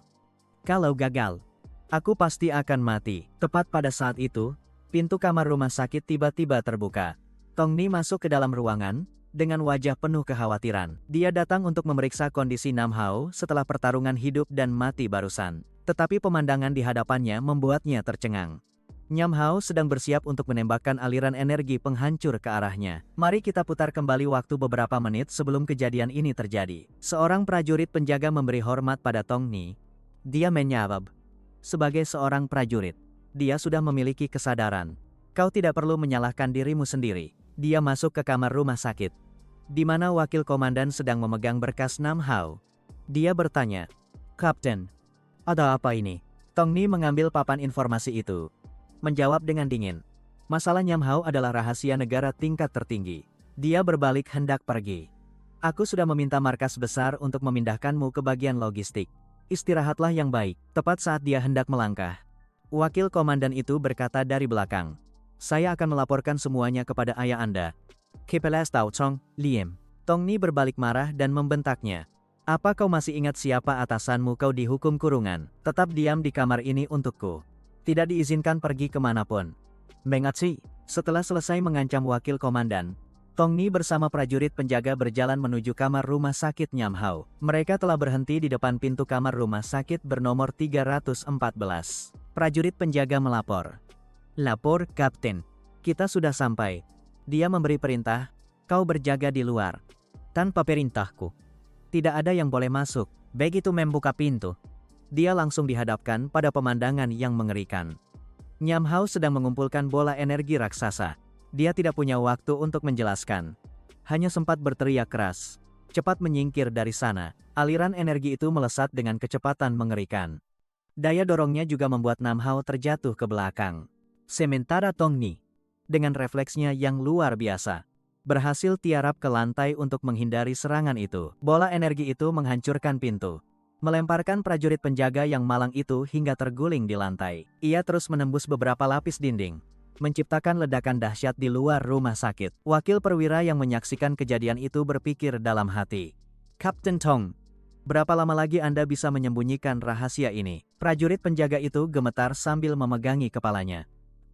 Kalau gagal, aku pasti akan mati. Tepat pada saat itu, pintu kamar rumah sakit tiba-tiba terbuka. Tong Ni masuk ke dalam ruangan, dengan wajah penuh kekhawatiran. Dia datang untuk memeriksa kondisi Nam Hao setelah pertarungan hidup dan mati barusan. Tetapi pemandangan di hadapannya membuatnya tercengang. Nam Hao sedang bersiap untuk menembakkan aliran energi penghancur ke arahnya. Mari kita putar kembali waktu beberapa menit sebelum kejadian ini terjadi. Seorang prajurit penjaga memberi hormat pada Tong Ni. Dia menjawab. Sebagai seorang prajurit, dia sudah memiliki kesadaran. Kau tidak perlu menyalahkan dirimu sendiri. Dia masuk ke kamar rumah sakit, di mana wakil komandan sedang memegang berkas Nam Hao. Dia bertanya, Kapten, ada apa ini? Tong Ni mengambil papan informasi itu. Menjawab dengan dingin. Masalah Nam Hao adalah rahasia negara tingkat tertinggi. Dia berbalik hendak pergi. Aku sudah meminta markas besar untuk memindahkanmu ke bagian logistik. Istirahatlah yang baik. Tepat saat dia hendak melangkah, wakil komandan itu berkata dari belakang. Saya akan melaporkan semuanya kepada ayah Anda. Kepala Tao Chong, Liem. Tong Ni berbalik marah dan membentaknya. Apa kau masih ingat siapa atasanmu? Kau dihukum kurungan. Tetap diam di kamar ini untukku. Tidak diizinkan pergi kemanapun. Mengatsi. Setelah selesai mengancam wakil komandan, Tong Ni bersama prajurit penjaga berjalan menuju kamar rumah sakit Nam Hao. Mereka telah berhenti di depan pintu kamar rumah sakit bernomor 314. Prajurit penjaga melapor. Lapor, Kapten. Kita sudah sampai. Dia memberi perintah, kau berjaga di luar. Tanpa perintahku, tidak ada yang boleh masuk. Begitu membuka pintu, dia langsung dihadapkan pada pemandangan yang mengerikan. Nam Hao sedang mengumpulkan bola energi raksasa. Dia tidak punya waktu untuk menjelaskan. Hanya sempat berteriak keras. Cepat menyingkir dari sana. Aliran energi itu melesat dengan kecepatan mengerikan. Daya dorongnya juga membuat Nam Hao terjatuh ke belakang. Sementara Tong Ni, dengan refleksnya yang luar biasa, berhasil tiarap ke lantai untuk menghindari serangan itu. Bola energi itu menghancurkan pintu, melemparkan prajurit penjaga yang malang itu hingga terguling di lantai. Ia terus menembus beberapa lapis dinding, menciptakan ledakan dahsyat di luar rumah sakit. Wakil perwira yang menyaksikan kejadian itu berpikir dalam hati. Kapten Tong, berapa lama lagi Anda bisa menyembunyikan rahasia ini? Prajurit penjaga itu gemetar sambil memegangi kepalanya.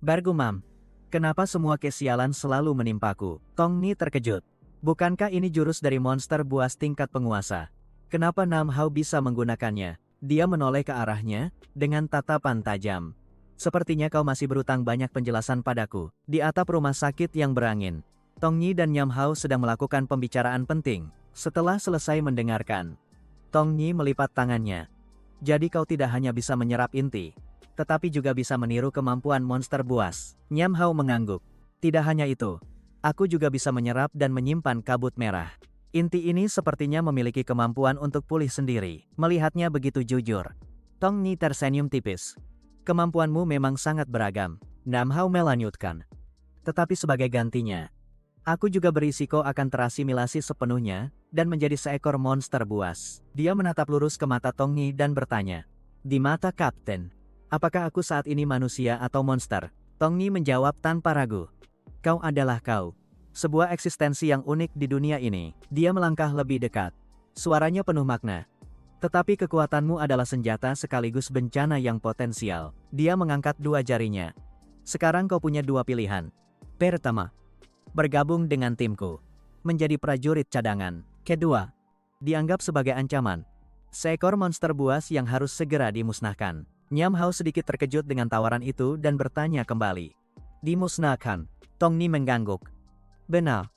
Bergumam, kenapa semua kesialan selalu menimpaku? Tong Ni terkejut. Bukankah ini jurus dari monster buas tingkat penguasa? Kenapa Nam Hao bisa menggunakannya? Dia menoleh ke arahnya, dengan tatapan tajam. Sepertinya kau masih berutang banyak penjelasan padaku. Di atap rumah sakit yang berangin, Tong Yi dan Nyam Hao sedang melakukan pembicaraan penting. Setelah selesai mendengarkan, Tong Yi melipat tangannya. Jadi kau tidak hanya bisa menyerap inti, tetapi juga bisa meniru kemampuan monster buas. Nyam Hao mengangguk. Tidak hanya itu, aku juga bisa menyerap dan menyimpan kabut merah. Inti ini sepertinya memiliki kemampuan untuk pulih sendiri. Melihatnya begitu jujur, Tong Yi tersenyum tipis. Kemampuanmu memang sangat beragam, Nam Hao melanjutkan. Tetapi sebagai gantinya, aku juga berisiko akan terasimilasi sepenuhnya, dan menjadi seekor monster buas. Dia menatap lurus ke mata Tong Yi dan bertanya. Di mata Kapten, apakah aku saat ini manusia atau monster? Tong Yi menjawab tanpa ragu. Kau adalah kau. Sebuah eksistensi yang unik di dunia ini. Dia melangkah lebih dekat. Suaranya penuh makna. Tetapi kekuatanmu adalah senjata sekaligus bencana yang potensial. Dia mengangkat dua jarinya. Sekarang kau punya dua pilihan. Pertama, bergabung dengan timku. Menjadi prajurit cadangan. Kedua, dianggap sebagai ancaman. Seekor monster buas yang harus segera dimusnahkan. Nyam Hao sedikit terkejut dengan tawaran itu dan bertanya kembali. Dimusnahkan? Tong Yi mengangguk. Benar.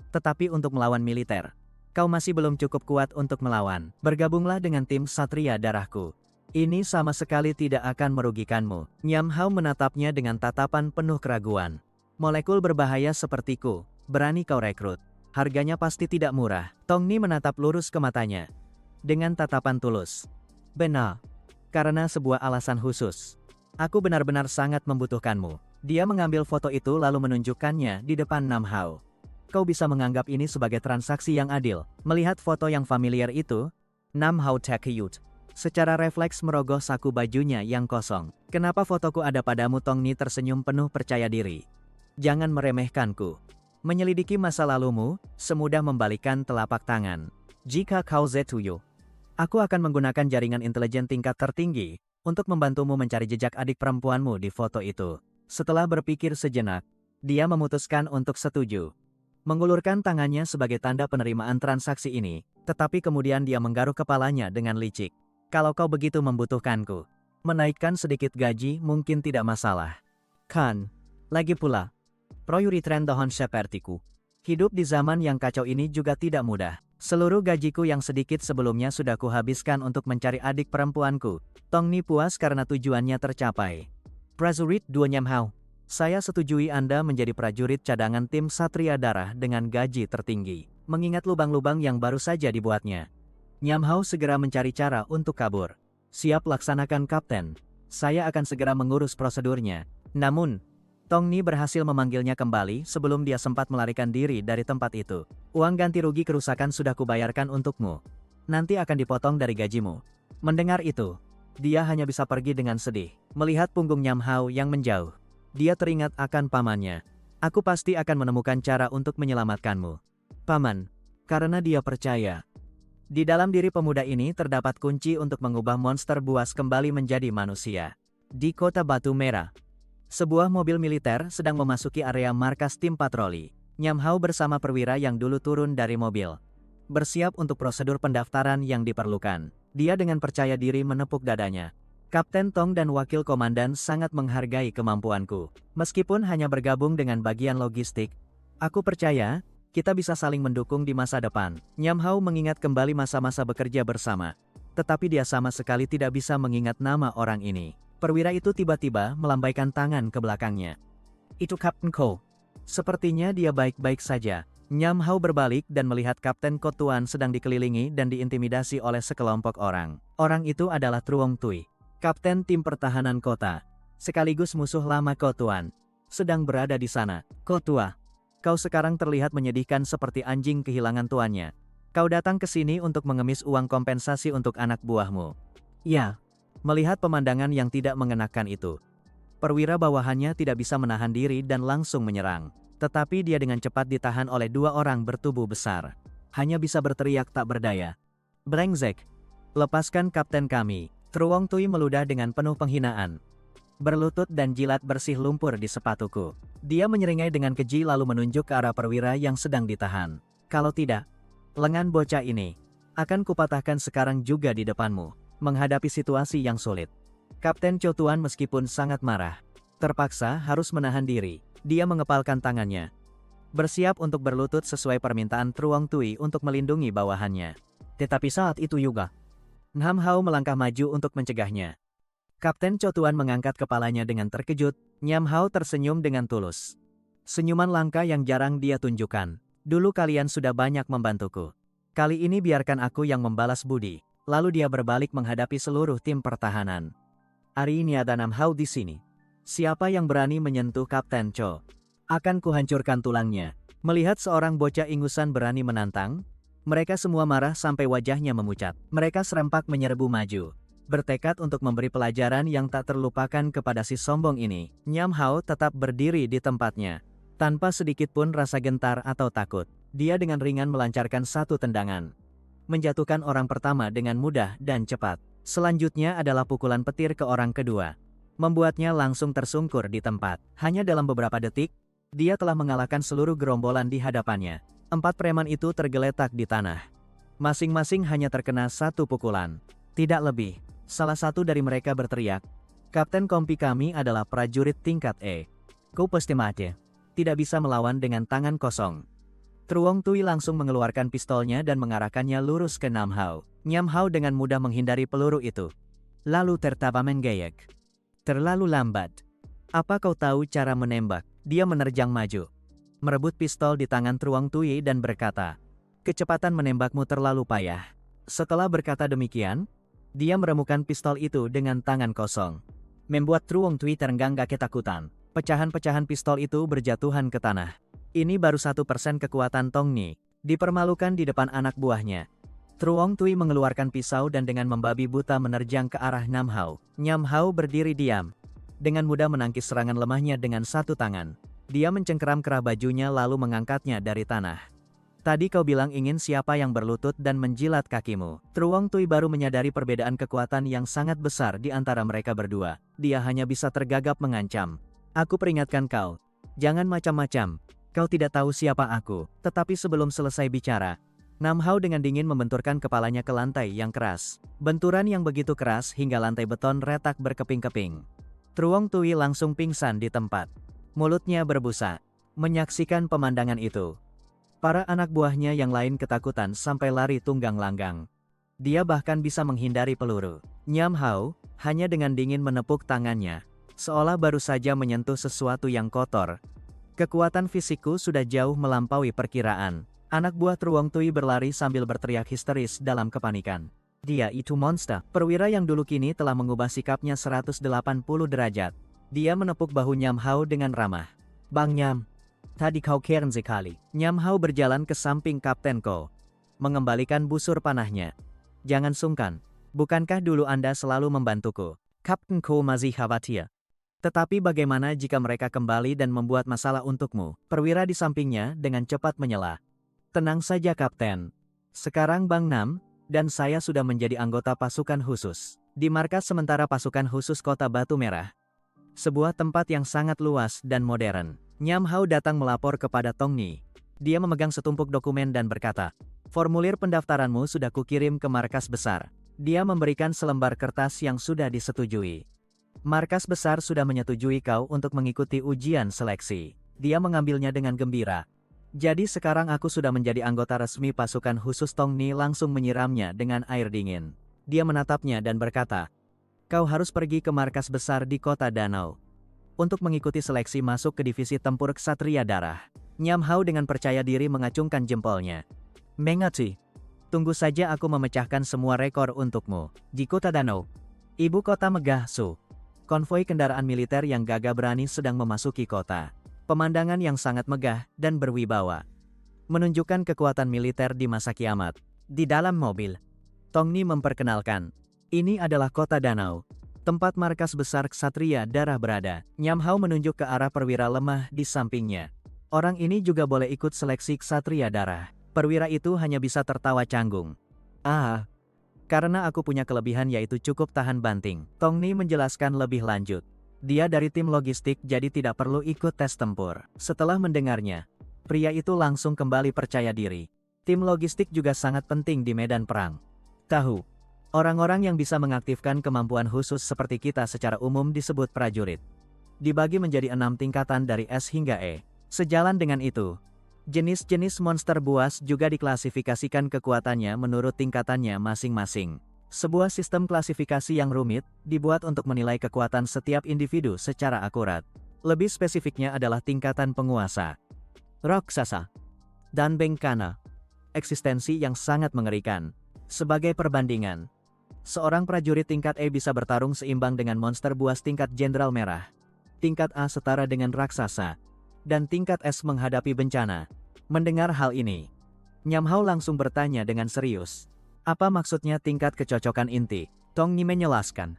Tetapi untuk melawan militer, kau masih belum cukup kuat untuk melawan. Bergabunglah dengan tim Satria Darahku. Ini sama sekali tidak akan merugikanmu. Nyam Hao menatapnya dengan tatapan penuh keraguan. Molekul berbahaya sepertiku, berani kau rekrut. Harganya pasti tidak murah. Tong Yi menatap lurus ke matanya. Dengan tatapan tulus. Benar. Karena sebuah alasan khusus. Aku benar-benar sangat membutuhkanmu. Dia mengambil foto itu lalu menunjukkannya di depan Nam Hao. Kau bisa menganggap ini sebagai transaksi yang adil. Melihat foto yang familiar itu, Nam Hao terkejut. Secara refleks merogoh saku bajunya yang kosong. Kenapa fotoku ada padamu? Tong Yi tersenyum penuh percaya diri. Jangan meremehkanku. Menyelidiki masa lalumu, semudah membalikkan telapak tangan. Jika kau Zetuyo, aku akan menggunakan jaringan intelijen tingkat tertinggi untuk membantumu mencari jejak adik perempuanmu di foto itu. Setelah berpikir sejenak, dia memutuskan untuk setuju. Mengulurkan tangannya sebagai tanda penerimaan transaksi ini, tetapi kemudian dia menggaruk kepalanya dengan licik. Kalau kau begitu membutuhkanku, menaikkan sedikit gaji mungkin tidak masalah. Kan, lagi pula, Proyuritren Dohon sepertiku. Hidup di zaman yang kacau ini juga tidak mudah. Seluruh gajiku yang sedikit sebelumnya sudah kuhabiskan untuk mencari adik perempuanku. Tong Yi puas karena tujuannya tercapai. Prajurit 2 Nyam Hao. Saya setujui Anda menjadi prajurit cadangan tim Satria Darah dengan gaji tertinggi. Mengingat lubang-lubang yang baru saja dibuatnya, Nyam Hao segera mencari cara untuk kabur. Siap laksanakan Kapten. Saya akan segera mengurus prosedurnya. Namun, Tong Yi berhasil memanggilnya kembali sebelum dia sempat melarikan diri dari tempat itu. Uang ganti rugi kerusakan sudah kubayarkan untukmu. Nanti akan dipotong dari gajimu. Mendengar itu, dia hanya bisa pergi dengan sedih. Melihat punggung Nyam Hao yang menjauh, dia teringat akan pamannya. Aku pasti akan menemukan cara untuk menyelamatkanmu, Paman. Karena dia percaya. Di dalam diri pemuda ini terdapat kunci untuk mengubah monster buas kembali menjadi manusia. Di kota Batu Merah, sebuah mobil militer sedang memasuki area markas tim patroli. Nyam Hao bersama perwira yang dulu turun dari mobil, bersiap untuk prosedur pendaftaran yang diperlukan. Dia dengan percaya diri menepuk dadanya. Kapten Tong dan Wakil Komandan sangat menghargai kemampuanku. Meskipun hanya bergabung dengan bagian logistik, aku percaya kita bisa saling mendukung di masa depan. Nyam Hao mengingat kembali masa-masa bekerja bersama. Tetapi dia sama sekali tidak bisa mengingat nama orang ini. Perwira itu tiba-tiba melambaikan tangan ke belakangnya. Itu Kapten Ko. Sepertinya dia baik-baik saja. Nyam Hao berbalik dan melihat Kapten Ko Tuan sedang dikelilingi dan diintimidasi oleh sekelompok orang. Orang itu adalah Truong Tui, Kapten tim pertahanan kota, sekaligus musuh lama Ko Tuan, sedang berada di sana. Ko Tua, kau sekarang terlihat menyedihkan seperti anjing kehilangan tuannya. Kau datang ke sini untuk mengemis uang kompensasi untuk anak buahmu. Ya, melihat pemandangan yang tidak mengenakan itu, perwira bawahannya tidak bisa menahan diri dan langsung menyerang. Tetapi dia dengan cepat ditahan oleh dua orang bertubuh besar. Hanya bisa berteriak tak berdaya. Brengsek, lepaskan kapten kami. Truong Tui meludah dengan penuh penghinaan. Berlutut dan jilat bersih lumpur di sepatuku. Dia menyeringai dengan keji lalu menunjuk ke arah perwira yang sedang ditahan. Kalau tidak, lengan bocah ini akan kupatahkan sekarang juga di depanmu. Menghadapi situasi yang sulit, Kapten Cho Tuan meskipun sangat marah, terpaksa harus menahan diri. Dia mengepalkan tangannya, bersiap untuk berlutut sesuai permintaan Truong Tui untuk melindungi bawahannya. Tetapi saat itu juga, Nam Hao melangkah maju untuk mencegahnya. Kapten Cho Tuan mengangkat kepalanya dengan terkejut. Nyam Hao tersenyum dengan tulus. Senyuman langka yang jarang dia tunjukkan. Dulu kalian sudah banyak membantuku. Kali ini biarkan aku yang membalas budi. Lalu dia berbalik menghadapi seluruh tim pertahanan. Hari ini ada Nam Hao di sini. Siapa yang berani menyentuh Kapten Cho, akan kuhancurkan tulangnya. Melihat seorang bocah ingusan berani menantang, mereka semua marah sampai wajahnya memucat. Mereka serempak menyerbu maju, bertekad untuk memberi pelajaran yang tak terlupakan kepada si sombong ini. Nyam Hao tetap berdiri di tempatnya, tanpa sedikit pun rasa gentar atau takut. Dia dengan ringan melancarkan satu tendangan, menjatuhkan orang pertama dengan mudah dan cepat. Selanjutnya adalah pukulan petir ke orang kedua, membuatnya langsung tersungkur di tempat. Hanya dalam beberapa detik, dia telah mengalahkan seluruh gerombolan di hadapannya. 4 preman itu tergeletak di tanah. Masing-masing hanya terkena satu pukulan, tidak lebih. Salah satu dari mereka berteriak, "Kapten kompi kami adalah prajurit tingkat E. Kau pasti mati. Tidak bisa melawan dengan tangan kosong." Truong Tui langsung mengeluarkan pistolnya dan mengarahkannya lurus ke Nam Hao. Nyam Hao dengan mudah menghindari peluru itu, lalu tertawa menggeyek. "Terlalu lambat. Apa kau tahu cara menembak?" Dia menerjang maju, merebut pistol di tangan Truong Tui dan berkata, "Kecepatan menembakmu terlalu payah." Setelah berkata demikian, dia meremukan pistol itu dengan tangan kosong, membuat Truong Tui terenggangga ketakutan. Pecahan-pecahan pistol itu berjatuhan ke tanah. Ini baru 1% kekuatan Tong Ni, dipermalukan di depan anak buahnya. Truong Tui mengeluarkan pisau dan dengan membabi buta menerjang ke arah Nam Hao. Nyam Hao berdiri diam, dengan mudah menangkis serangan lemahnya dengan satu tangan. Dia mencengkeram kerah bajunya lalu mengangkatnya dari tanah. "Tadi kau bilang ingin siapa yang berlutut dan menjilat kakimu." Truong Tui baru menyadari perbedaan kekuatan yang sangat besar di antara mereka berdua. Dia hanya bisa tergagap mengancam, "Aku peringatkan kau, jangan macam-macam. Kau tidak tahu siapa aku." Tetapi sebelum selesai bicara, Nam Hao dengan dingin membenturkan kepalanya ke lantai yang keras. Benturan yang begitu keras hingga lantai beton retak berkeping-keping. Truong Tui langsung pingsan di tempat. Mulutnya berbusa. Menyaksikan pemandangan itu, para anak buahnya yang lain ketakutan sampai lari tunggang langgang. Dia bahkan bisa menghindari peluru. Nyam Hao hanya dengan dingin menepuk tangannya, seolah baru saja menyentuh sesuatu yang kotor. Kekuatan fisikku sudah jauh melampaui perkiraan. Anak buah Truong Tui berlari sambil berteriak histeris dalam kepanikan. Dia itu monster. Perwira yang dulu kini telah mengubah sikapnya 180 derajat. Dia menepuk bahu Nyam Hao dengan ramah. "Bang Nyam, tadi kau keren sekali." Nyam Hao berjalan ke samping Kapten Ko, mengembalikan busur panahnya. "Jangan sungkan. Bukankah dulu Anda selalu membantuku?" Kapten Ko masih khawatir. "Tetapi bagaimana jika mereka kembali dan membuat masalah untukmu?" Perwira di sampingnya dengan cepat menyela. "Tenang saja Kapten. Sekarang Bang Nam dan saya sudah menjadi anggota pasukan khusus di markas sementara pasukan khusus Kota Batu Merah. Sebuah tempat yang sangat luas dan modern." Nyam Hao datang melapor kepada Tong Ni. Dia memegang setumpuk dokumen dan berkata, "Formulir pendaftaranmu sudah kukirim ke markas besar." Dia memberikan selembar kertas yang sudah disetujui. "Markas besar sudah menyetujui kau untuk mengikuti ujian seleksi." Dia mengambilnya dengan gembira. "Jadi sekarang aku sudah menjadi anggota resmi pasukan khusus." Tong Ni langsung menyiramnya dengan air dingin. Dia menatapnya dan berkata, "Kau harus pergi ke markas besar di kota Danau untuk mengikuti seleksi masuk ke divisi tempur Ksatria Darah." Nyam Hao dengan percaya diri mengacungkan jempolnya. "Mengerti. Tunggu saja aku memecahkan semua rekor untukmu." Di kota Danau, ibu kota megah Su, konvoi kendaraan militer yang gagah berani sedang memasuki kota. Pemandangan yang sangat megah dan berwibawa, menunjukkan kekuatan militer di masa kiamat. Di dalam mobil, Tong Ni memperkenalkan, "Ini adalah kota Danau, tempat markas besar Ksatria Darah berada." Nyam Hao menunjuk ke arah perwira lemah di sampingnya. "Orang ini juga boleh ikut seleksi Ksatria Darah." Perwira itu hanya bisa tertawa canggung. "Ah, karena aku punya kelebihan yaitu cukup tahan banting." Tong Ni menjelaskan lebih lanjut. Dia dari tim logistik jadi tidak perlu ikut tes tempur. Setelah mendengarnya, pria itu langsung kembali percaya diri. Tim logistik juga sangat penting di medan perang. Tahu, orang-orang yang bisa mengaktifkan kemampuan khusus seperti kita secara umum disebut prajurit. Dibagi menjadi 6 tingkatan dari S hingga E. Sejalan dengan itu, jenis-jenis monster buas juga diklasifikasikan kekuatannya menurut tingkatannya masing-masing. Sebuah sistem klasifikasi yang rumit, dibuat untuk menilai kekuatan setiap individu secara akurat. Lebih spesifiknya adalah tingkatan penguasa, raksasa, dan bengkana. Eksistensi yang sangat mengerikan. Sebagai perbandingan, seorang prajurit tingkat E bisa bertarung seimbang dengan monster buas tingkat Jenderal Merah. Tingkat A setara dengan raksasa, dan tingkat S menghadapi bencana. Mendengar hal ini, Nyamhao langsung bertanya dengan serius. Apa maksudnya tingkat kecocokan inti? Tong Ni menjelaskan.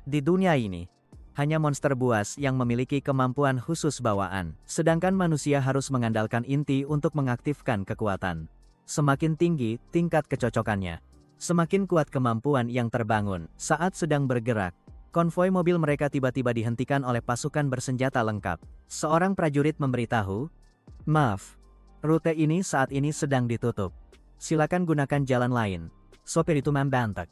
Di dunia ini, hanya monster buas yang memiliki kemampuan khusus bawaan, sedangkan manusia harus mengandalkan inti untuk mengaktifkan kekuatan. Semakin tinggi tingkat kecocokannya, semakin kuat kemampuan yang terbangun. Saat sedang bergerak, konvoi mobil mereka tiba-tiba dihentikan oleh pasukan bersenjata lengkap. Seorang prajurit memberitahu, "Maaf, rute ini saat ini sedang ditutup. Silakan gunakan jalan lain." Sopir itu membantak.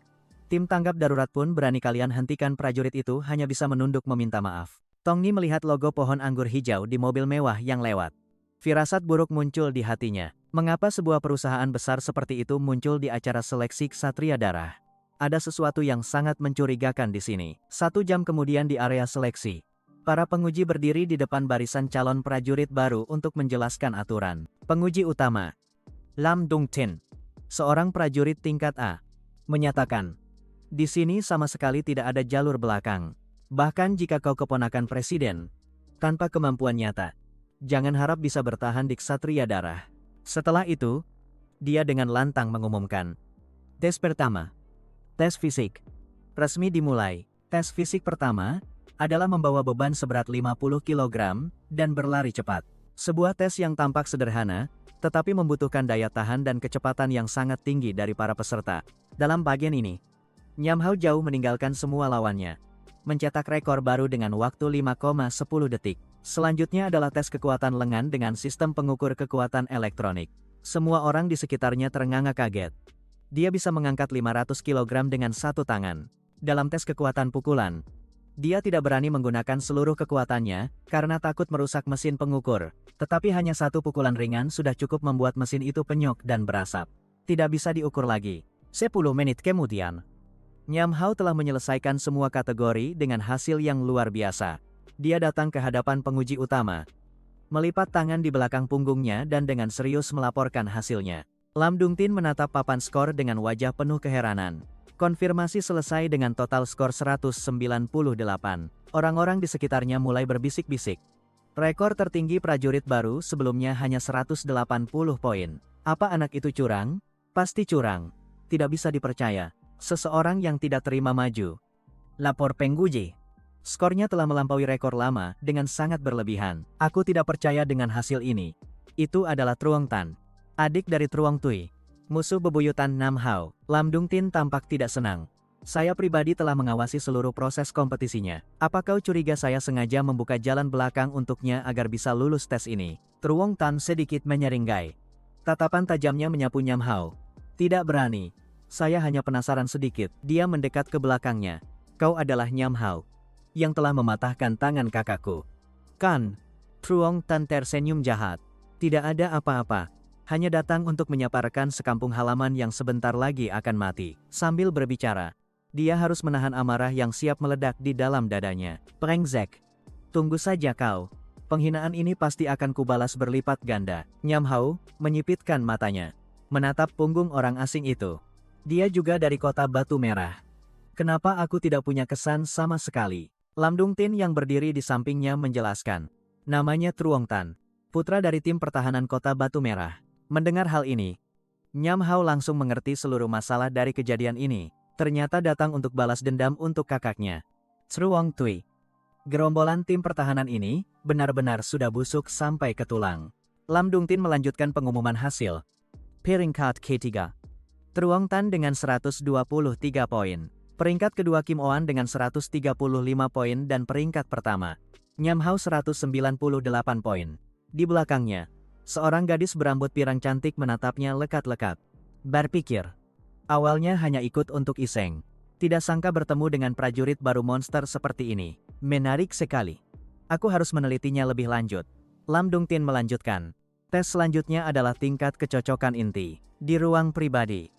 Tim tanggap darurat pun berani kalian hentikan prajurit itu hanya bisa menunduk meminta maaf. Tong Ni melihat logo pohon anggur hijau di mobil mewah yang lewat. Firasat buruk muncul di hatinya. Mengapa sebuah perusahaan besar seperti itu muncul di acara seleksi Ksatria Darah? Ada sesuatu yang sangat mencurigakan di sini. 1 jam kemudian di area seleksi, para penguji berdiri di depan barisan calon prajurit baru untuk menjelaskan aturan. Penguji utama, Lam Dongtin, seorang prajurit tingkat A, menyatakan, "Di sini sama sekali tidak ada jalur belakang. Bahkan jika kau keponakan presiden, tanpa kemampuan nyata, jangan harap bisa bertahan di Ksatria Darah." Setelah itu, dia dengan lantang mengumumkan, "Tes pertama. Tes fisik. Resmi dimulai. Tes fisik pertama adalah membawa beban seberat 50 kg dan berlari cepat." Sebuah tes yang tampak sederhana, tetapi membutuhkan daya tahan dan kecepatan yang sangat tinggi dari para peserta. Dalam bagian ini, Nyamhao jauh meninggalkan semua lawannya, mencetak rekor baru dengan waktu 5,10 detik. Selanjutnya adalah tes kekuatan lengan dengan sistem pengukur kekuatan elektronik. Semua orang di sekitarnya terengah-engah kaget. Dia bisa mengangkat 500 kg dengan 1 tangan. Dalam tes kekuatan pukulan, dia tidak berani menggunakan seluruh kekuatannya karena takut merusak mesin pengukur. Tetapi hanya 1 pukulan ringan sudah cukup membuat mesin itu penyok dan berasap. Tidak bisa diukur lagi. 10 menit kemudian, Nyamhao telah menyelesaikan semua kategori dengan hasil yang luar biasa. Dia datang ke hadapan penguji utama, melipat tangan di belakang punggungnya dan dengan serius melaporkan hasilnya. Lam Dongtin menatap papan skor dengan wajah penuh keheranan. Konfirmasi selesai dengan total skor 198. Orang-orang di sekitarnya mulai berbisik-bisik. Rekor tertinggi prajurit baru sebelumnya hanya 180 poin. Apa anak itu curang? Pasti curang. Tidak bisa dipercaya. Seseorang yang tidak terima maju. Lapor penguji. Skornya telah melampaui rekor lama dengan sangat berlebihan. Aku tidak percaya dengan hasil ini. Itu adalah Truong Tan, adik dari Truong Tui, musuh bebuyutan Nyamhao. Lam Dongtin tampak tidak senang. Saya pribadi telah mengawasi seluruh proses kompetisinya. Apa kau curiga saya sengaja membuka jalan belakang untuknya agar bisa lulus tes ini? Truong Tan sedikit menyeringai. Tatapan tajamnya menyapu Nyamhao. Tidak berani. Saya hanya penasaran sedikit. Dia mendekat ke belakangnya. Kau adalah Nyamhao yang telah mematahkan tangan kakakku, kan? Truong Tan tersenyum jahat. Tidak ada apa-apa. Hanya datang untuk menyapa rekan sekampung halaman yang sebentar lagi akan mati. Sambil berbicara, dia harus menahan amarah yang siap meledak di dalam dadanya. Brengsek. Tunggu saja kau. Penghinaan ini pasti akan kubalas berlipat ganda. Nyamhao menyipitkan matanya, menatap punggung orang asing itu. Dia juga dari kota Batu Merah. Kenapa aku tidak punya kesan sama sekali? Lam Dongtin yang berdiri di sampingnya menjelaskan. Namanya Truong Tan, putra dari tim pertahanan kota Batu Merah. Mendengar hal ini, Nyamhao langsung mengerti seluruh masalah dari kejadian ini. Ternyata datang untuk balas dendam untuk kakaknya, Truong Tui. Gerombolan tim pertahanan ini benar-benar sudah busuk sampai ke tulang. Lam Dongtin melanjutkan pengumuman hasil. Peringkat K3. Truong Tan dengan 123 poin. Peringkat kedua Kim Oan dengan 135 poin dan peringkat pertama Nyamhao 198 poin. Di belakangnya, Seorang gadis berambut pirang cantik menatapnya lekat-lekat. Berpikir. Awalnya hanya ikut untuk iseng. Tidak sangka bertemu dengan prajurit baru monster seperti ini. Menarik sekali. Aku harus menelitinya lebih lanjut. Lam Dungtin melanjutkan. Tes selanjutnya adalah tingkat kecocokan inti. Di ruang pribadi.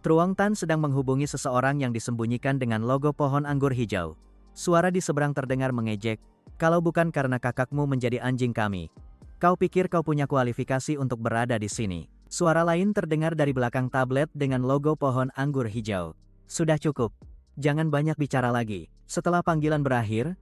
Truong Tan sedang menghubungi seseorang yang disembunyikan dengan logo pohon anggur hijau. Suara di seberang terdengar mengejek. Kalau bukan karena kakakmu menjadi anjing kami. Kau pikir kau punya kualifikasi untuk berada di sini. Suara lain terdengar dari belakang tablet dengan logo pohon anggur hijau. Sudah cukup. Jangan banyak bicara lagi. Setelah panggilan berakhir,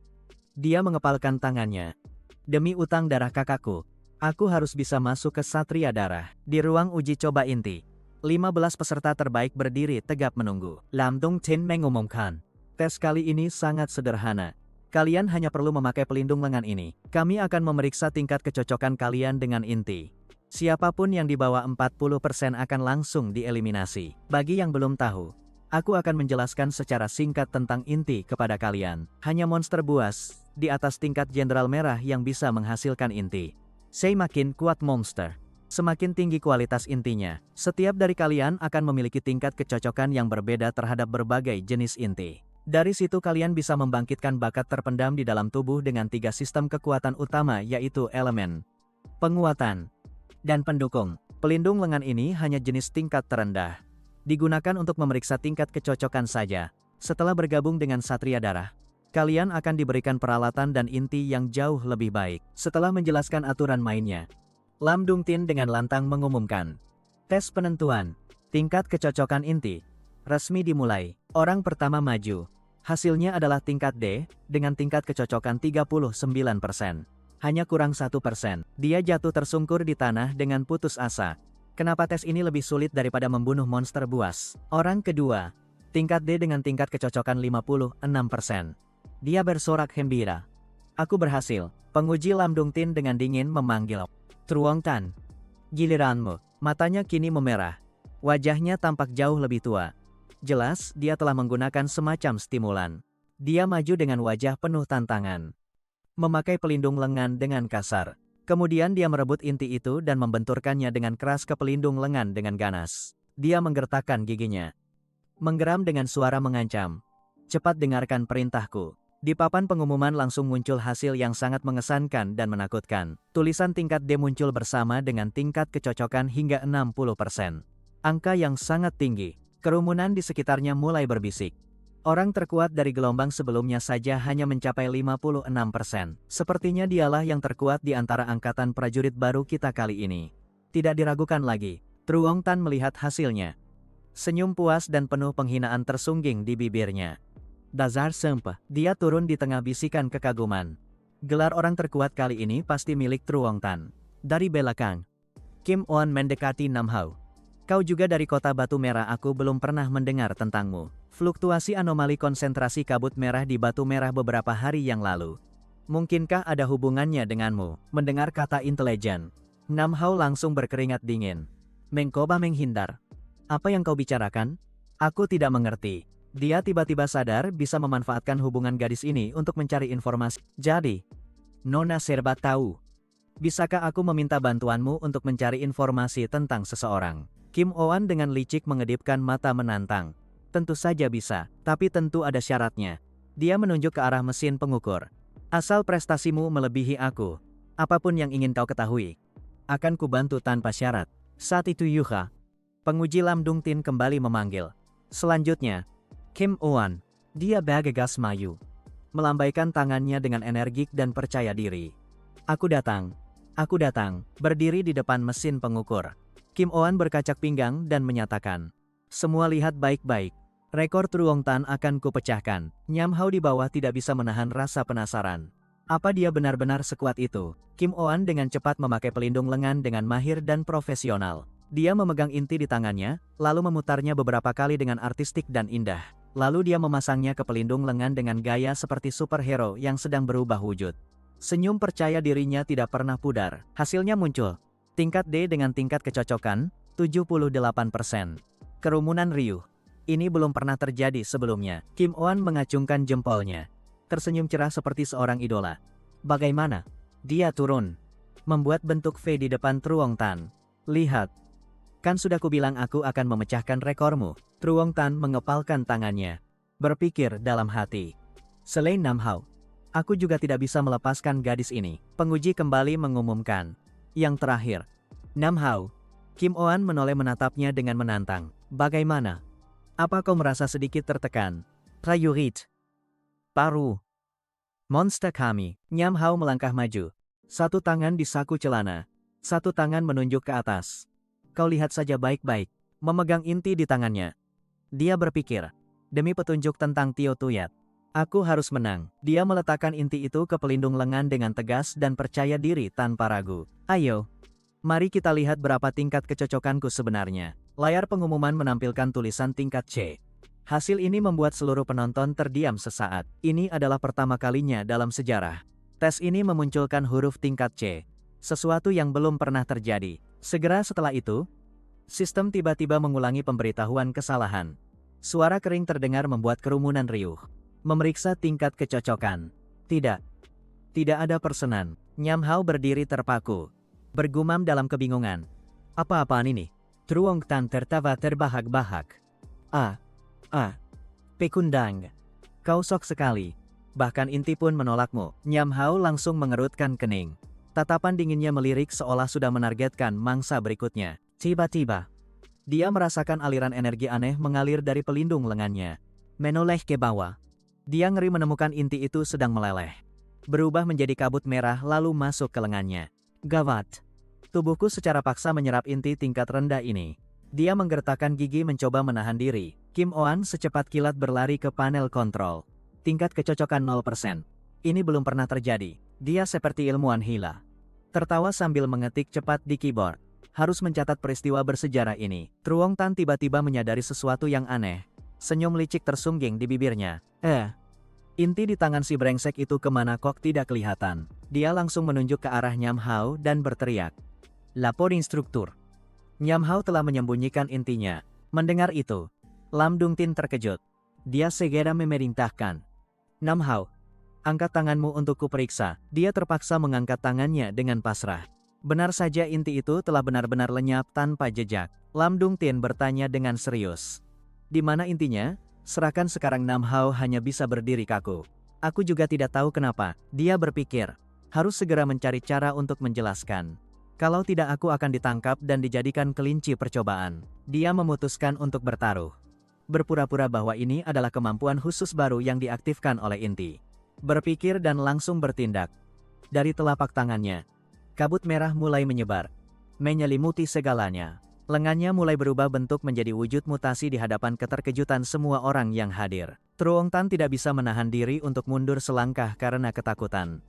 dia mengepalkan tangannya. Demi utang darah kakakku, aku harus bisa masuk ke Satria Darah. Di ruang uji coba inti, 15 peserta terbaik berdiri tegap menunggu. Lam Dungtin mengumumkan. Tes kali ini sangat sederhana. Kalian hanya perlu memakai pelindung lengan ini. Kami akan memeriksa tingkat kecocokan kalian dengan inti. Siapapun yang di bawah 40% akan langsung dieliminasi. Bagi yang belum tahu, aku akan menjelaskan secara singkat tentang inti kepada kalian. Hanya monster buas di atas tingkat Jenderal Merah yang bisa menghasilkan inti. Semakin kuat monster, semakin tinggi kualitas intinya. Setiap dari kalian akan memiliki tingkat kecocokan yang berbeda terhadap berbagai jenis inti. Dari situ kalian bisa membangkitkan bakat terpendam di dalam tubuh dengan 3 sistem kekuatan utama, yaitu elemen, penguatan, dan pendukung. Pelindung lengan ini hanya jenis tingkat terendah. Digunakan untuk memeriksa tingkat kecocokan saja. Setelah bergabung dengan Satria Darah, kalian akan diberikan peralatan dan inti yang jauh lebih baik. Setelah menjelaskan aturan mainnya, Lam Dungtin dengan lantang mengumumkan. Tes penentuan tingkat kecocokan inti resmi dimulai. Orang pertama maju. Hasilnya adalah tingkat D, dengan tingkat kecocokan 39%. Hanya kurang 1%. Dia jatuh tersungkur di tanah dengan putus asa. Kenapa tes ini lebih sulit daripada membunuh monster buas? Orang kedua, tingkat D dengan tingkat kecocokan 56%. Dia bersorak gembira. Aku berhasil. Penguji Lam Dungtin dengan dingin memanggil. Truong Tan. Giliranmu. Matanya kini memerah. Wajahnya tampak jauh lebih tua. Jelas, dia telah menggunakan semacam stimulan. Dia maju dengan wajah penuh tantangan. Memakai pelindung lengan dengan kasar. Kemudian dia merebut inti itu dan membenturkannya dengan keras ke pelindung lengan dengan ganas. Dia menggertakkan giginya. Menggeram dengan suara mengancam. Cepat dengarkan perintahku. Di papan pengumuman langsung muncul hasil yang sangat mengesankan dan menakutkan. Tulisan tingkat D muncul bersama dengan tingkat kecocokan hingga 60%. Angka yang sangat tinggi. Kerumunan di sekitarnya mulai berbisik. Orang terkuat dari gelombang sebelumnya saja hanya mencapai 56%. Sepertinya dialah yang terkuat di antara angkatan prajurit baru kita kali ini. Tidak diragukan lagi, Truong Tan melihat hasilnya. Senyum puas dan penuh penghinaan tersungging di bibirnya. Dasar sempeh, dia turun di tengah bisikan kekaguman. Gelar orang terkuat kali ini pasti milik Truong Tan. Dari belakang, Kim Oan mendekati Nam Hao. Kau juga dari kota Batu Merah, aku belum pernah mendengar tentangmu. Fluktuasi anomali konsentrasi kabut merah di Batu Merah beberapa hari yang lalu. Mungkinkah ada hubungannya denganmu? Mendengar kata intelijen, Nam Hao langsung berkeringat dingin. Mencoba menghindar. Apa yang kau bicarakan? Aku tidak mengerti. Dia tiba-tiba sadar bisa memanfaatkan hubungan gadis ini untuk mencari informasi. Jadi, Nona serba tahu. Bisakah aku meminta bantuanmu untuk mencari informasi tentang seseorang? Kim Oan dengan licik mengedipkan mata menantang. Tentu saja bisa, tapi tentu ada syaratnya. Dia menunjuk ke arah mesin pengukur. Asal prestasimu melebihi aku, apapun yang ingin kau ketahui, akan kubantu tanpa syarat. Saat itu Yuha, penguji Lam Dungtin kembali memanggil. Selanjutnya, Kim Oan. Dia bergegas maju, melambaikan tangannya dengan energik dan percaya diri. Aku datang, berdiri di depan mesin pengukur. Kim Oan berkacak pinggang dan menyatakan, semua lihat baik-baik. Rekor Truong Tan akan kupecahkan. Nam Hao di bawah tidak bisa menahan rasa penasaran. Apa dia benar-benar sekuat itu? Kim Oan dengan cepat memakai pelindung lengan dengan mahir dan profesional. Dia memegang inti di tangannya, lalu memutarnya beberapa kali dengan artistik dan indah. Lalu dia memasangnya ke pelindung lengan dengan gaya seperti superhero yang sedang berubah wujud. Senyum percaya dirinya tidak pernah pudar. Hasilnya muncul. Tingkat D dengan tingkat kecocokan, 78%. Kerumunan riuh. Ini belum pernah terjadi sebelumnya. Kim Oan mengacungkan jempolnya. Tersenyum cerah seperti seorang idola. Bagaimana? Dia turun. membuat bentuk V di depan Truong Tan. Lihat. Kan sudah kubilang aku akan memecahkan rekormu. Truong Tan mengepalkan tangannya. Berpikir dalam hati. Selain Nam Hao, aku juga tidak bisa melepaskan gadis ini. Penguji kembali mengumumkan. Yang terakhir. Nam Hao. Kim Oan menoleh menatapnya dengan menantang. Bagaimana? Apa kau merasa sedikit tertekan? Prajurit. Paru. Monster kami. Nam Hao melangkah maju. Satu tangan di saku celana. Satu tangan menunjuk ke atas. Kau lihat saja baik-baik. Memegang inti di tangannya. Dia berpikir. Demi petunjuk tentang Tio Tuyat. Aku harus menang. Dia meletakkan inti itu ke pelindung lengan dengan tegas dan percaya diri tanpa ragu. Ayo. Mari kita lihat berapa tingkat kecocokanku sebenarnya. Layar pengumuman menampilkan tulisan tingkat C. Hasil ini membuat seluruh penonton terdiam sesaat. Ini adalah pertama kalinya dalam sejarah. Tes ini memunculkan huruf tingkat C. Sesuatu yang belum pernah terjadi. Segera setelah itu, sistem tiba-tiba mengulangi pemberitahuan kesalahan. Suara kering terdengar membuat kerumunan riuh. Memeriksa tingkat kecocokan. Tidak. Tidak ada persenan. Nam Hao berdiri terpaku. Bergumam dalam kebingungan. Apa-apaan ini? Truong Tan tertawa terbahak-bahak. Pekundang. Kau sok sekali. Bahkan inti pun menolakmu. Nam Hao langsung mengerutkan kening. Tatapan dinginnya melirik seolah sudah menargetkan mangsa berikutnya. Tiba-tiba, dia merasakan aliran energi aneh mengalir dari pelindung lengannya. Menoleh ke bawah. Dia ngeri menemukan inti itu sedang meleleh. Berubah menjadi kabut merah lalu masuk ke lengannya. Gawat. Tubuhku secara paksa menyerap inti tingkat rendah ini. Dia menggertakkan gigi mencoba menahan diri. Kim Oan secepat kilat berlari ke panel kontrol. Tingkat kecocokan 0%. Ini belum pernah terjadi. Dia seperti ilmuwan hila. Tertawa sambil mengetik cepat di keyboard. Harus mencatat peristiwa bersejarah ini. Truong Tan tiba-tiba menyadari sesuatu yang aneh. Senyum licik tersungging di bibirnya. Inti di tangan si brengsek itu kemana kok tidak kelihatan. Dia langsung menunjuk ke arah Nam Hao dan berteriak. Lapor instruktur. Nam Hao telah menyembunyikan intinya. Mendengar itu, Lam Dung Tin terkejut. Dia segera memerintahkan. Nam Hao, angkat tanganmu untuk kuperiksa. Dia terpaksa mengangkat tangannya dengan pasrah. Benar saja inti itu telah benar-benar lenyap tanpa jejak. Lam Dung Tin bertanya dengan serius. Di mana intinya? Serahkan sekarang. Nam Hao hanya bisa berdiri kaku. Aku juga tidak tahu kenapa. Dia berpikir. Harus segera mencari cara untuk menjelaskan. Kalau tidak aku akan ditangkap dan dijadikan kelinci percobaan. Dia memutuskan untuk bertaruh. Berpura-pura bahwa ini adalah kemampuan khusus baru yang diaktifkan oleh inti. Berpikir dan langsung bertindak. Dari telapak tangannya, kabut merah mulai menyebar. Menyelimuti segalanya. Lengannya mulai berubah bentuk menjadi wujud mutasi di hadapan keterkejutan semua orang yang hadir. Truong Tan tidak bisa menahan diri untuk mundur selangkah karena ketakutan.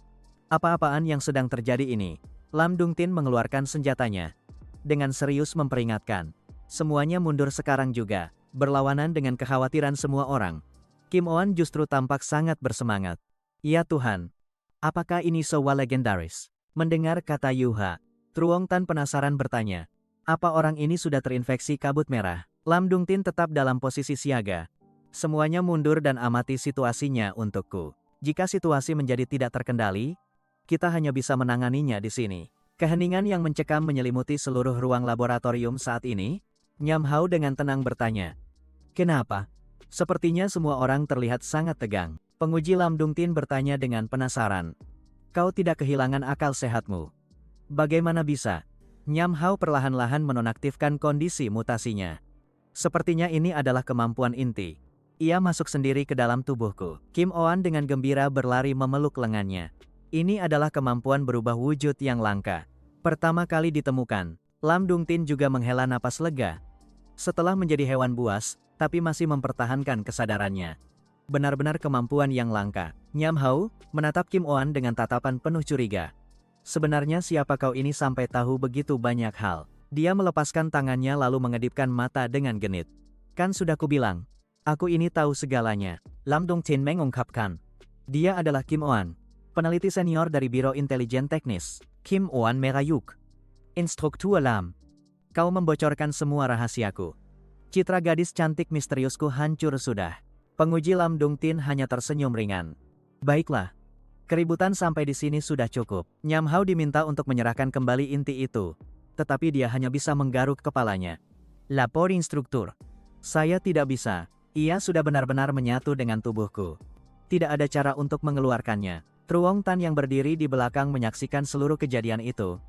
Apa-apaan yang sedang terjadi ini? Lam Dung Tin mengeluarkan senjatanya. Dengan serius memperingatkan. Semuanya mundur sekarang juga. Berlawanan dengan kekhawatiran semua orang. Kim Oan justru tampak sangat bersemangat. Ya Tuhan. Apakah ini sewa legendaris? Mendengar kata Yuha, Truong Tan penasaran bertanya. Apa orang ini sudah terinfeksi kabut merah? Lam Dung Tin tetap dalam posisi siaga. Semuanya mundur dan amati situasinya untukku. Jika situasi menjadi tidak terkendali, kita hanya bisa menanganinya di sini. Keheningan yang mencekam menyelimuti seluruh ruang laboratorium saat ini. Nam Hao dengan tenang bertanya. Kenapa? Sepertinya semua orang terlihat sangat tegang. Penguji Lam Dung Tin bertanya dengan penasaran. Kau tidak kehilangan akal sehatmu? Bagaimana bisa? Nam Hao perlahan-lahan menonaktifkan kondisi mutasinya. Sepertinya ini adalah kemampuan inti. Ia masuk sendiri ke dalam tubuhku. Kim Oan dengan gembira berlari memeluk lengannya. Ini adalah kemampuan berubah wujud yang langka. Pertama kali ditemukan. Lam Dung Tin juga menghela napas lega. Setelah menjadi hewan buas, tapi masih mempertahankan kesadarannya. Benar-benar kemampuan yang langka. Nam Hao menatap Kim Oan dengan tatapan penuh curiga. Sebenarnya siapa kau ini sampai tahu begitu banyak hal? Dia melepaskan tangannya lalu mengedipkan mata dengan genit. Kan sudah kubilang, aku ini tahu segalanya. Lam Dung Tin mengungkapkan. Dia adalah Kim Oan, peneliti senior dari Biro Intelijen Teknis. Kim Oan merayuk. Instruktur Lam. Kau membocorkan semua rahasiaku. Citra gadis cantik misteriusku hancur sudah. Penguji Lam Dung Tin hanya tersenyum ringan. Baiklah. Keributan sampai di sini sudah cukup. Nyam Hao diminta untuk menyerahkan kembali inti itu. Tetapi dia hanya bisa menggaruk kepalanya. Lapor instruktur. Saya tidak bisa. Ia sudah benar-benar menyatu dengan tubuhku. Tidak ada cara untuk mengeluarkannya. Truong Tan yang berdiri di belakang menyaksikan seluruh kejadian itu.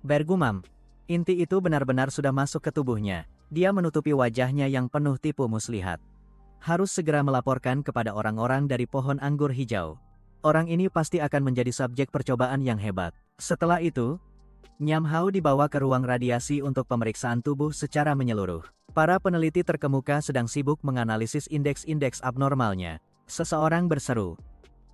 Bergumam. Inti itu benar-benar sudah masuk ke tubuhnya. Dia menutupi wajahnya yang penuh tipu muslihat. Harus segera melaporkan kepada orang-orang dari pohon anggur hijau. Orang ini pasti akan menjadi subjek percobaan yang hebat. Setelah itu, Nyam Hao dibawa ke ruang radiasi untuk pemeriksaan tubuh secara menyeluruh. Para peneliti terkemuka sedang sibuk menganalisis indeks-indeks abnormalnya. Seseorang berseru,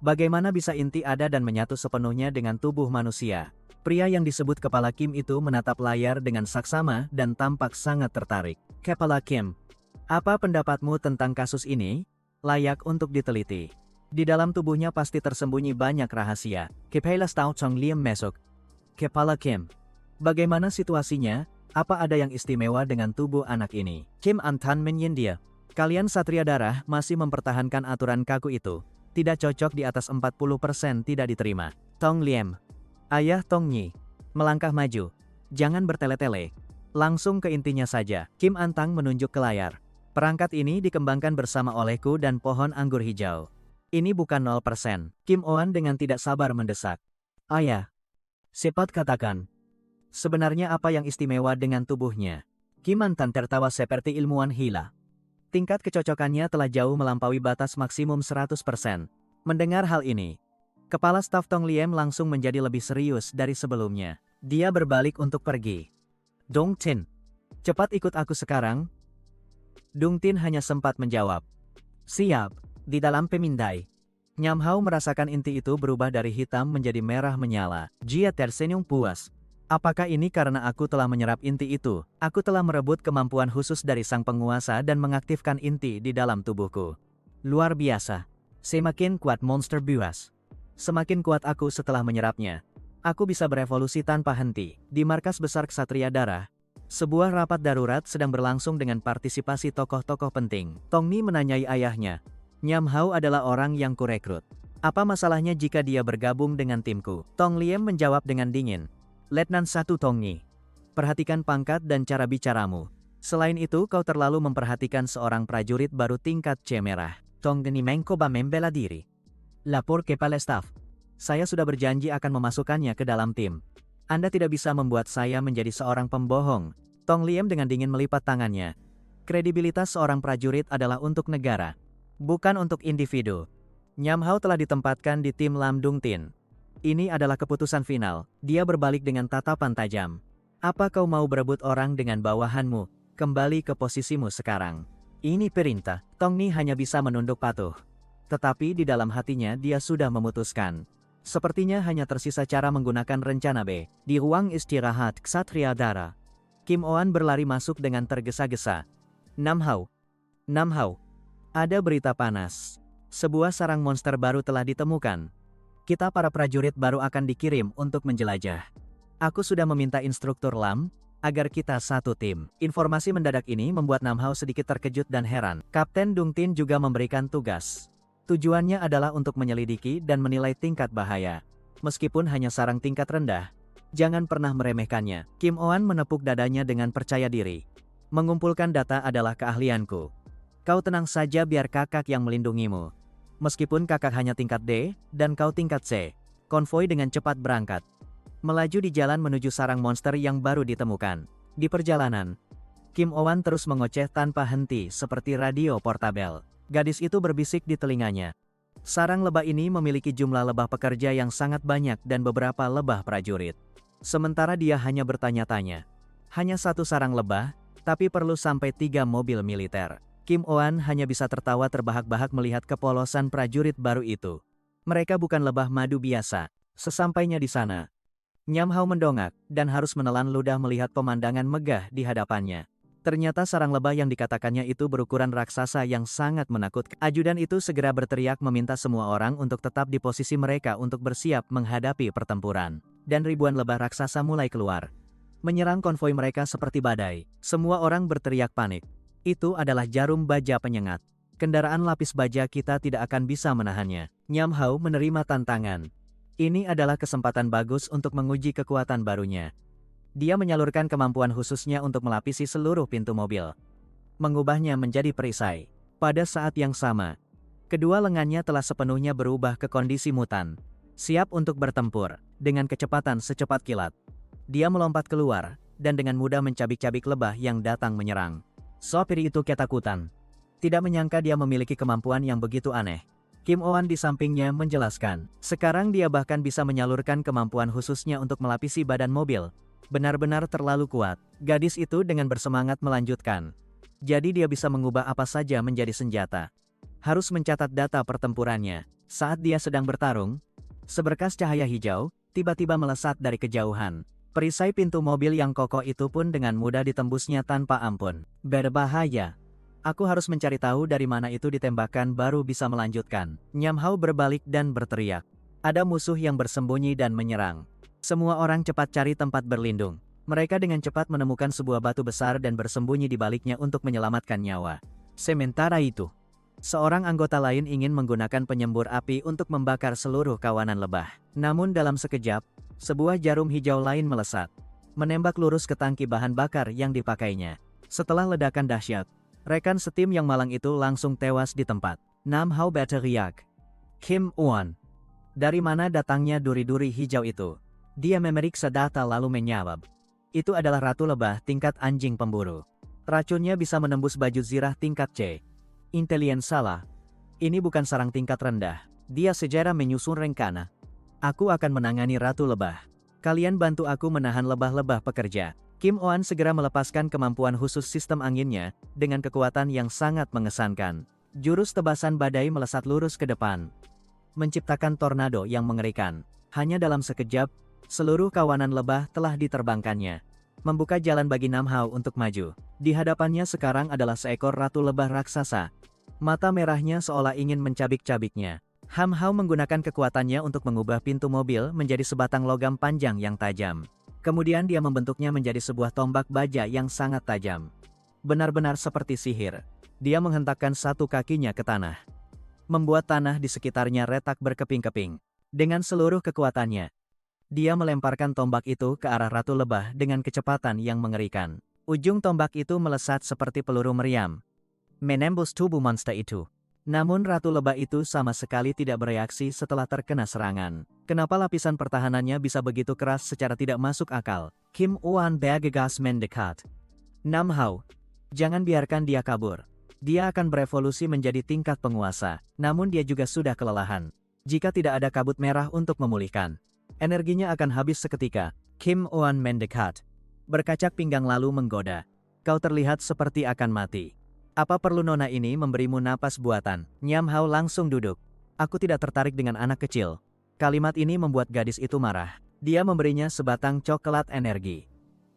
"Bagaimana bisa inti ada dan menyatu sepenuhnya dengan tubuh manusia?" Pria yang disebut Kepala Kim itu menatap layar dengan saksama dan tampak sangat tertarik. "Kepala Kim, apa pendapatmu tentang kasus ini? Layak untuk diteliti. Di dalam tubuhnya pasti tersembunyi banyak rahasia." Kepala Stau Chong Liam mesok. "Kepala Kim, bagaimana situasinya? Apa ada yang istimewa dengan tubuh anak ini?" Kim An-tan menyindir. "Kalian Satria Darah masih mempertahankan aturan kaku itu. Tidak cocok di atas 40% tidak diterima." Tong Liam, ayah Tong Nyi, melangkah maju. "Jangan bertele-tele. Langsung ke intinya saja." Kim An-tang menunjuk ke layar. "Perangkat ini dikembangkan bersama olehku dan pohon anggur hijau. Ini bukan 0%. Kim Oan dengan tidak sabar mendesak. "Ayah, cepat katakan. Sebenarnya apa yang istimewa dengan tubuhnya?" Kim An-tan tertawa seperti ilmuwan hila. Tingkat kecocokannya telah jauh melampaui batas maksimum 100%. Mendengar hal ini, Kepala Staf Tong Liem langsung menjadi lebih serius dari sebelumnya. Dia berbalik untuk pergi. "Dong Tin, cepat ikut aku sekarang." Dung Tin hanya sempat menjawab, "Siap." Di dalam pemindai, Nyam Hao merasakan inti itu berubah dari hitam menjadi merah menyala. Dia tersenyum puas. "Apakah ini karena aku telah menyerap inti itu? Aku telah merebut kemampuan khusus dari sang penguasa dan mengaktifkan inti di dalam tubuhku. Luar biasa. Semakin kuat monster buas. Semakin kuat aku setelah menyerapnya. Aku bisa berevolusi tanpa henti." Di markas besar Ksatria Darah, sebuah rapat darurat sedang berlangsung dengan partisipasi tokoh-tokoh penting. Tong Ni menanyai ayahnya, "Nyam Hao adalah orang yang kurekrut. Apa masalahnya jika dia bergabung dengan timku?" Tong Liem menjawab dengan dingin, "Letnan 1 Tong Ni, perhatikan pangkat dan cara bicaramu. Selain itu kau terlalu memperhatikan seorang prajurit baru tingkat C merah." Tong Ni mencoba membela diri. "Lapor Kepala Staf. Saya sudah berjanji akan memasukkannya ke dalam tim. Anda tidak bisa membuat saya menjadi seorang pembohong." Tong Liem dengan dingin melipat tangannya. Kredibilitas seorang prajurit adalah untuk negara, bukan untuk individu. Nyam Hao telah ditempatkan di tim Lam Dung Tin. Ini adalah keputusan final. Dia berbalik dengan tatapan tajam. "Apa kau mau berebut orang dengan bawahanmu? Kembali ke posisimu sekarang. Ini perintah." Tong Ni hanya bisa menunduk patuh. Tetapi di dalam hatinya dia sudah memutuskan. Sepertinya hanya tersisa cara menggunakan rencana B. Di ruang istirahat Ksatria Darah, Kim Oan berlari masuk dengan tergesa-gesa. "Nam Hao. Nam Hao. Ada berita panas. Sebuah sarang monster baru telah ditemukan. Kita para prajurit baru akan dikirim untuk menjelajah. Aku sudah meminta instruktur Lam agar kita satu tim." Informasi mendadak ini membuat Nam Hao sedikit terkejut dan heran. Kapten Dung Tin juga memberikan tugas. Tujuannya adalah untuk menyelidiki dan menilai tingkat bahaya. Meskipun hanya sarang tingkat rendah, jangan pernah meremehkannya. Kim Oan menepuk dadanya dengan percaya diri. "Mengumpulkan data adalah keahlianku. Kau tenang saja biar kakak yang melindungimu. Meskipun kakak hanya tingkat D, dan kau tingkat C." Konvoi dengan cepat berangkat. Melaju di jalan menuju sarang monster yang baru ditemukan. Di perjalanan, Kim Oan terus mengoceh tanpa henti seperti radio portabel. Gadis itu berbisik di telinganya. Sarang lebah ini memiliki jumlah lebah pekerja yang sangat banyak dan beberapa lebah prajurit. Sementara dia hanya bertanya-tanya. Hanya satu sarang lebah, tapi perlu sampai 3 mobil militer. Kim Oan hanya bisa tertawa terbahak-bahak melihat kepolosan prajurit baru itu. Mereka bukan lebah madu biasa. Sesampainya di sana, Nyam Hao mendongak, dan harus menelan ludah melihat pemandangan megah di hadapannya. Ternyata sarang lebah yang dikatakannya itu berukuran raksasa yang sangat menakutkan. Ajudan itu segera berteriak meminta semua orang untuk tetap di posisi mereka untuk bersiap menghadapi pertempuran. Dan ribuan lebah raksasa mulai keluar, menyerang konvoi mereka seperti badai. Semua orang berteriak panik. Itu adalah jarum baja penyengat. Kendaraan lapis baja kita tidak akan bisa menahannya. Nyam Hao menerima tantangan. Ini adalah kesempatan bagus untuk menguji kekuatan barunya. Dia menyalurkan kemampuan khususnya untuk melapisi seluruh pintu mobil, mengubahnya menjadi perisai. Pada saat yang sama, kedua lengannya telah sepenuhnya berubah ke kondisi mutan, siap untuk bertempur, dengan kecepatan secepat kilat. Dia melompat keluar, dan dengan mudah mencabik-cabik lebah yang datang menyerang. Sopir itu ketakutan. Tidak menyangka dia memiliki kemampuan yang begitu aneh. Kim Oh-an di sampingnya menjelaskan, sekarang dia bahkan bisa menyalurkan kemampuan khususnya untuk melapisi badan mobil. Benar-benar terlalu kuat. Gadis itu dengan bersemangat melanjutkan. Jadi dia bisa mengubah apa saja menjadi senjata. Harus mencatat data pertempurannya. Saat dia sedang bertarung, seberkas cahaya hijau tiba-tiba melesat dari kejauhan. Perisai pintu mobil yang kokoh itu pun dengan mudah ditembusnya tanpa ampun. Berbahaya. Aku harus mencari tahu dari mana itu ditembakkan baru bisa melanjutkan. Nyam Hao berbalik dan berteriak. Ada musuh yang bersembunyi dan menyerang. Semua orang cepat cari tempat berlindung. Mereka dengan cepat menemukan sebuah batu besar dan bersembunyi di baliknya untuk menyelamatkan nyawa. Sementara itu, seorang anggota lain ingin menggunakan penyembur api untuk membakar seluruh kawanan lebah. Namun dalam sekejap, sebuah jarum hijau lain melesat, menembak lurus ke tangki bahan bakar yang dipakainya. Setelah ledakan dahsyat, rekan setim yang malang itu langsung tewas di tempat. Nam Hao berteriak. Kim Oh-an. Dari mana datangnya duri-duri hijau itu? Dia memeriksa data lalu menjawab. Itu adalah ratu lebah tingkat anjing pemburu. Racunnya bisa menembus baju zirah tingkat C. Intelien salah. Ini bukan sarang tingkat rendah. Dia sejarah menyusun rencana. Aku akan menangani ratu lebah. Kalian bantu aku menahan lebah-lebah pekerja. Kim Oh-an segera melepaskan kemampuan khusus sistem anginnya, dengan kekuatan yang sangat mengesankan. Jurus tebasan badai melesat lurus ke depan, menciptakan tornado yang mengerikan. Hanya dalam sekejap, seluruh kawanan lebah telah diterbangkannya, membuka jalan bagi Nam Hao untuk maju. Di hadapannya sekarang adalah seekor ratu lebah raksasa. Mata merahnya seolah ingin mencabik-cabiknya. Nam Hao menggunakan kekuatannya untuk mengubah pintu mobil menjadi sebatang logam panjang yang tajam. Kemudian dia membentuknya menjadi sebuah tombak baja yang sangat tajam. Benar-benar seperti sihir. Dia menghentakkan satu kakinya ke tanah, membuat tanah di sekitarnya retak berkeping-keping. Dengan seluruh kekuatannya, dia melemparkan tombak itu ke arah ratu lebah dengan kecepatan yang mengerikan. Ujung tombak itu melesat seperti peluru meriam, menembus tubuh monster itu. Namun ratu lebah itu sama sekali tidak bereaksi setelah terkena serangan. Kenapa lapisan pertahanannya bisa begitu keras secara tidak masuk akal? Kim Oh-an bergegas mendekat. Nam Hao, jangan biarkan dia kabur. Dia akan berevolusi menjadi tingkat penguasa, namun dia juga sudah kelelahan. Jika tidak ada kabut merah untuk memulihkan, energinya akan habis seketika. Kim Oh-an mendekat, berkacak pinggang lalu menggoda. Kau terlihat seperti akan mati. Apa perlu nona ini memberimu napas buatan? Nyam Hao langsung duduk. Aku tidak tertarik dengan anak kecil. Kalimat ini membuat gadis itu marah. Dia memberinya sebatang coklat energi.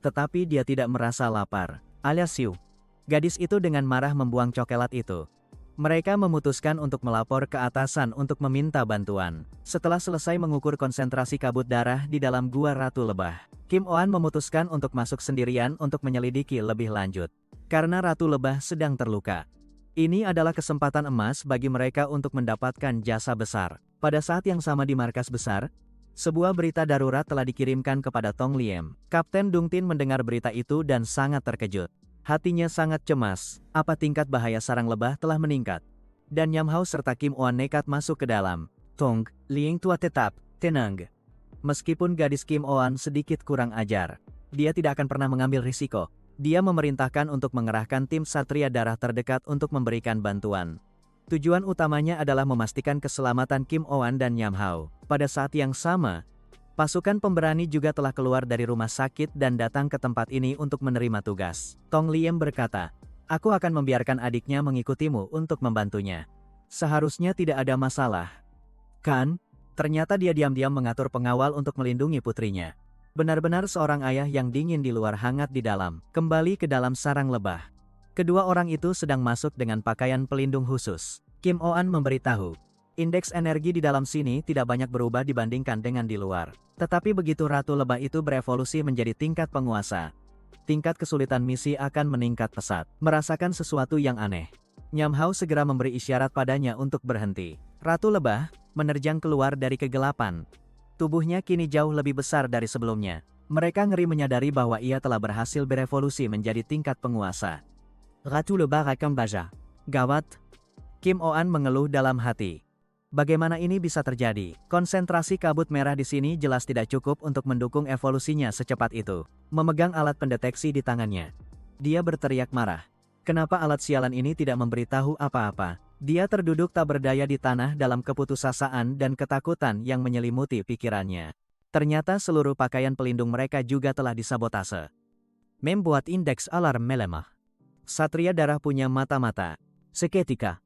Tetapi dia tidak merasa lapar, alias siu. Gadis itu dengan marah membuang coklat itu. Mereka memutuskan untuk melapor ke atasan untuk meminta bantuan. Setelah selesai mengukur konsentrasi kabut darah di dalam gua ratu lebah, Kim Oh-an memutuskan untuk masuk sendirian untuk menyelidiki lebih lanjut. Karena ratu lebah sedang terluka. Ini adalah kesempatan emas bagi mereka untuk mendapatkan jasa besar. Pada saat yang sama di markas besar, sebuah berita darurat telah dikirimkan kepada Tong Liem. Kapten Dung Tin mendengar berita itu dan sangat terkejut. Hatinya sangat cemas. Apa tingkat bahaya sarang lebah telah meningkat? Dan Nyam Hao serta Kim Oh-an nekat masuk ke dalam. Tong Lieng tua tetap tenang. Meskipun gadis Kim Oh-an sedikit kurang ajar, dia tidak akan pernah mengambil risiko. Dia memerintahkan untuk mengerahkan tim Satria Darah terdekat untuk memberikan bantuan. Tujuan utamanya adalah memastikan keselamatan Kim Oh-an dan Nyam Hao. Pada saat yang sama, pasukan pemberani juga telah keluar dari rumah sakit dan datang ke tempat ini untuk menerima tugas. Tong Liem berkata, aku akan membiarkan adiknya mengikutimu untuk membantunya. Seharusnya tidak ada masalah. Kan? Ternyata dia diam-diam mengatur pengawal untuk melindungi putrinya. Benar-benar seorang ayah yang dingin di luar hangat di dalam. Kembali ke dalam sarang lebah. Kedua orang itu sedang masuk dengan pakaian pelindung khusus. Kim Oh-an memberitahu, indeks energi di dalam sini tidak banyak berubah dibandingkan dengan di luar. Tetapi begitu ratu lebah itu berevolusi menjadi tingkat penguasa, tingkat kesulitan misi akan meningkat pesat. Merasakan sesuatu yang aneh, Nyam Hao segera memberi isyarat padanya untuk berhenti. Ratu lebah menerjang keluar dari kegelapan. Tubuhnya kini jauh lebih besar dari sebelumnya. Mereka ngeri menyadari bahwa ia telah berhasil berevolusi menjadi tingkat penguasa. Ratu lebar akan baja. Gawat. Kim Oh-an mengeluh dalam hati. Bagaimana ini bisa terjadi? Konsentrasi kabut merah di sini jelas tidak cukup untuk mendukung evolusinya secepat itu. Memegang alat pendeteksi di tangannya, dia berteriak marah. Kenapa alat sialan ini tidak memberitahu apa-apa? Dia terduduk tak berdaya di tanah dalam keputusasaan dan ketakutan yang menyelimuti pikirannya. Ternyata seluruh pakaian pelindung mereka juga telah disabotase. Membuat indeks alarm melemah. Satria darah punya mata-mata. Seketika,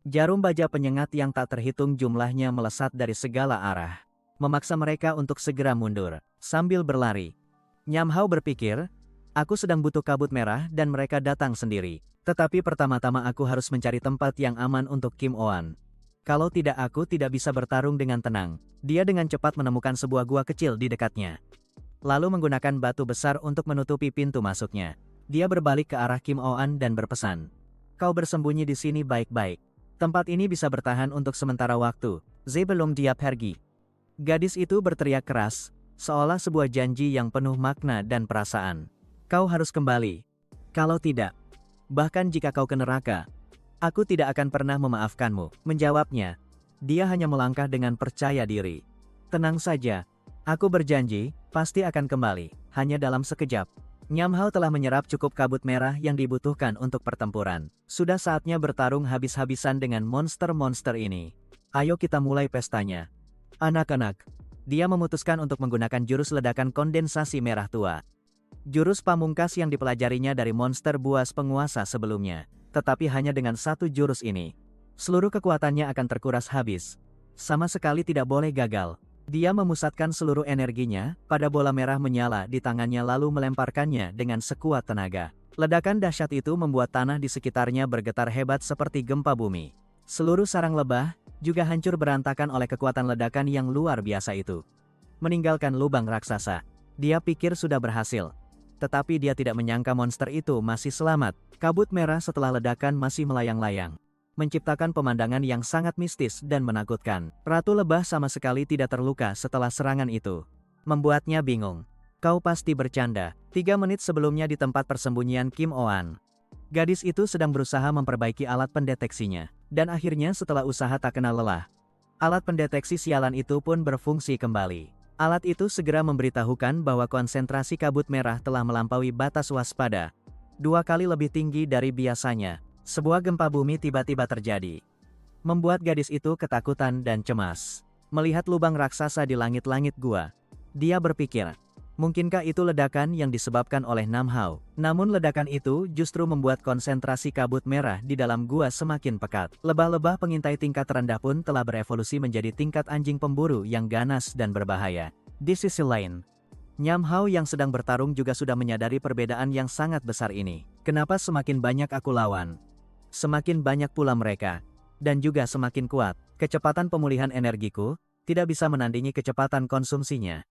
jarum baja penyengat yang tak terhitung jumlahnya melesat dari segala arah, memaksa mereka untuk segera mundur. Sambil berlari, Nyam Hao berpikir, aku sedang butuh kabut merah dan mereka datang sendiri. Tetapi pertama-tama aku harus mencari tempat yang aman untuk Kim Oh-an. Kalau tidak aku tidak bisa bertarung dengan tenang. Dia dengan cepat menemukan sebuah gua kecil di dekatnya. Lalu menggunakan batu besar untuk menutupi pintu masuknya. Dia berbalik ke arah Kim Oh-an dan berpesan. Kau bersembunyi di sini baik-baik. Tempat ini bisa bertahan untuk sementara waktu, sebelum dia pergi. Gadis itu berteriak keras, seolah sebuah janji yang penuh makna dan perasaan. Kau harus kembali. Kalau tidak, bahkan jika kau ke neraka, aku tidak akan pernah memaafkanmu. Menjawabnya, dia hanya melangkah dengan percaya diri. Tenang saja, aku berjanji, pasti akan kembali, hanya dalam sekejap. Nyam Hao telah menyerap cukup kabut merah yang dibutuhkan untuk pertempuran. Sudah saatnya bertarung habis-habisan dengan monster-monster ini. Ayo kita mulai pestanya. Anak-anak, dia memutuskan untuk menggunakan jurus ledakan kondensasi merah tua. Jurus pamungkas yang dipelajarinya dari monster buas penguasa sebelumnya. Tetapi hanya dengan satu jurus ini, seluruh kekuatannya akan terkuras habis. Sama sekali tidak boleh gagal. Dia memusatkan seluruh energinya pada bola merah menyala di tangannya lalu melemparkannya dengan sekuat tenaga. Ledakan dahsyat itu membuat tanah di sekitarnya bergetar hebat seperti gempa bumi. Seluruh sarang lebah juga hancur berantakan oleh kekuatan ledakan yang luar biasa itu. Meninggalkan lubang raksasa, dia pikir sudah berhasil. Tetapi dia tidak menyangka monster itu masih selamat. Kabut merah setelah ledakan masih melayang-layang, menciptakan pemandangan yang sangat mistis dan menakutkan. Ratu lebah sama sekali tidak terluka setelah serangan itu. Membuatnya bingung. Kau pasti bercanda. 3 menit sebelumnya di tempat persembunyian Kim Oh-an, gadis itu sedang berusaha memperbaiki alat pendeteksinya. Dan akhirnya setelah usaha tak kenal lelah, alat pendeteksi sialan itu pun berfungsi kembali. Alat itu segera memberitahukan bahwa konsentrasi kabut merah telah melampaui batas waspada. 2 kali lebih tinggi dari biasanya. Sebuah gempa bumi tiba-tiba terjadi, membuat gadis itu ketakutan dan cemas. Melihat lubang raksasa di langit-langit gua, dia berpikir, mungkinkah itu ledakan yang disebabkan oleh Nyam Hao? Namun ledakan itu justru membuat konsentrasi kabut merah di dalam gua semakin pekat. Lebah-lebah pengintai tingkat rendah pun telah berevolusi menjadi tingkat anjing pemburu yang ganas dan berbahaya. Di sisi lain, Nyam Hao yang sedang bertarung juga sudah menyadari perbedaan yang sangat besar ini. Kenapa semakin banyak aku lawan, semakin banyak pula mereka, dan juga semakin kuat. Kecepatan pemulihan energiku tidak bisa menandingi kecepatan konsumsinya.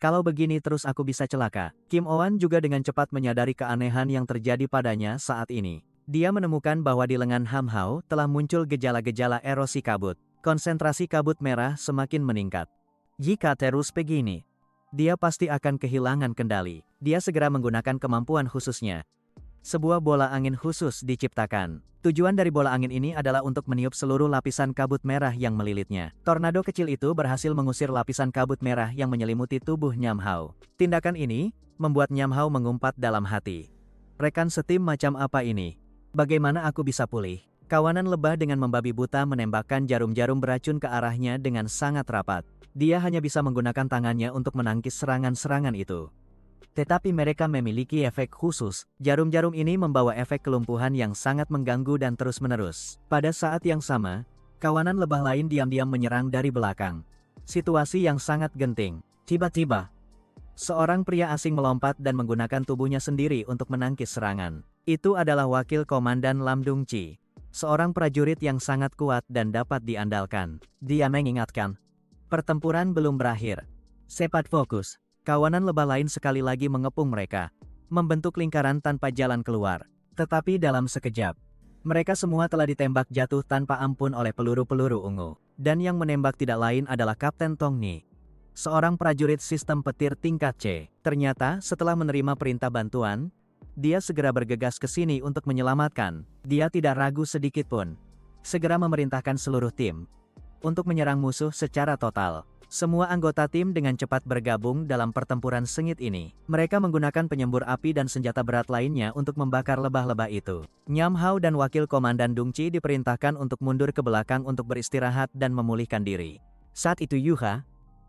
Kalau begini terus aku bisa celaka. Kim Oh-an juga dengan cepat menyadari keanehan yang terjadi padanya saat ini. Dia menemukan bahwa di lengan Nyam Hao telah muncul gejala-gejala erosi kabut. Konsentrasi kabut merah semakin meningkat. Jika terus begini, dia pasti akan kehilangan kendali. Dia segera menggunakan kemampuan khususnya. Sebuah bola angin khusus diciptakan. Tujuan dari bola angin ini adalah untuk meniup seluruh lapisan kabut merah yang melilitnya. Tornado kecil itu berhasil mengusir lapisan kabut merah yang menyelimuti tubuh Nyam Hao. Tindakan ini membuat Nyam Hao mengumpat dalam hati. Rekan setim macam apa ini? Bagaimana aku bisa pulih? Kawanan lebah dengan membabi buta menembakkan jarum-jarum beracun ke arahnya dengan sangat rapat. Dia hanya bisa menggunakan tangannya untuk menangkis serangan-serangan itu. Tetapi mereka memiliki efek khusus. Jarum-jarum ini membawa efek kelumpuhan yang sangat mengganggu dan terus-menerus. Pada saat yang sama, kawanan lebah lain diam-diam menyerang dari belakang. Situasi yang sangat genting. Tiba-tiba, seorang pria asing melompat dan menggunakan tubuhnya sendiri untuk menangkis serangan. Itu adalah wakil komandan Lam Dongqi, seorang prajurit yang sangat kuat dan dapat diandalkan. Dia mengingatkan, pertempuran belum berakhir. Cepat fokus. Kawanan lebah lain sekali lagi mengepung mereka, membentuk lingkaran tanpa jalan keluar. Tetapi dalam sekejap, mereka semua telah ditembak jatuh tanpa ampun oleh peluru-peluru ungu. Dan yang menembak tidak lain adalah Kapten Tong Ni. seorang prajurit sistem petir tingkat C. Ternyata, setelah menerima perintah bantuan, dia segera bergegas ke sini untuk menyelamatkan. Dia tidak ragu sedikit pun. Segera memerintahkan seluruh tim untuk menyerang musuh secara total. Semua anggota tim dengan cepat bergabung dalam pertempuran sengit ini. Mereka menggunakan penyembur api dan senjata berat lainnya untuk membakar lebah-lebah itu. Nyam Hao dan Wakil Komandan Dung Chi diperintahkan untuk mundur ke belakang untuk beristirahat dan memulihkan diri. Saat itu Yuha,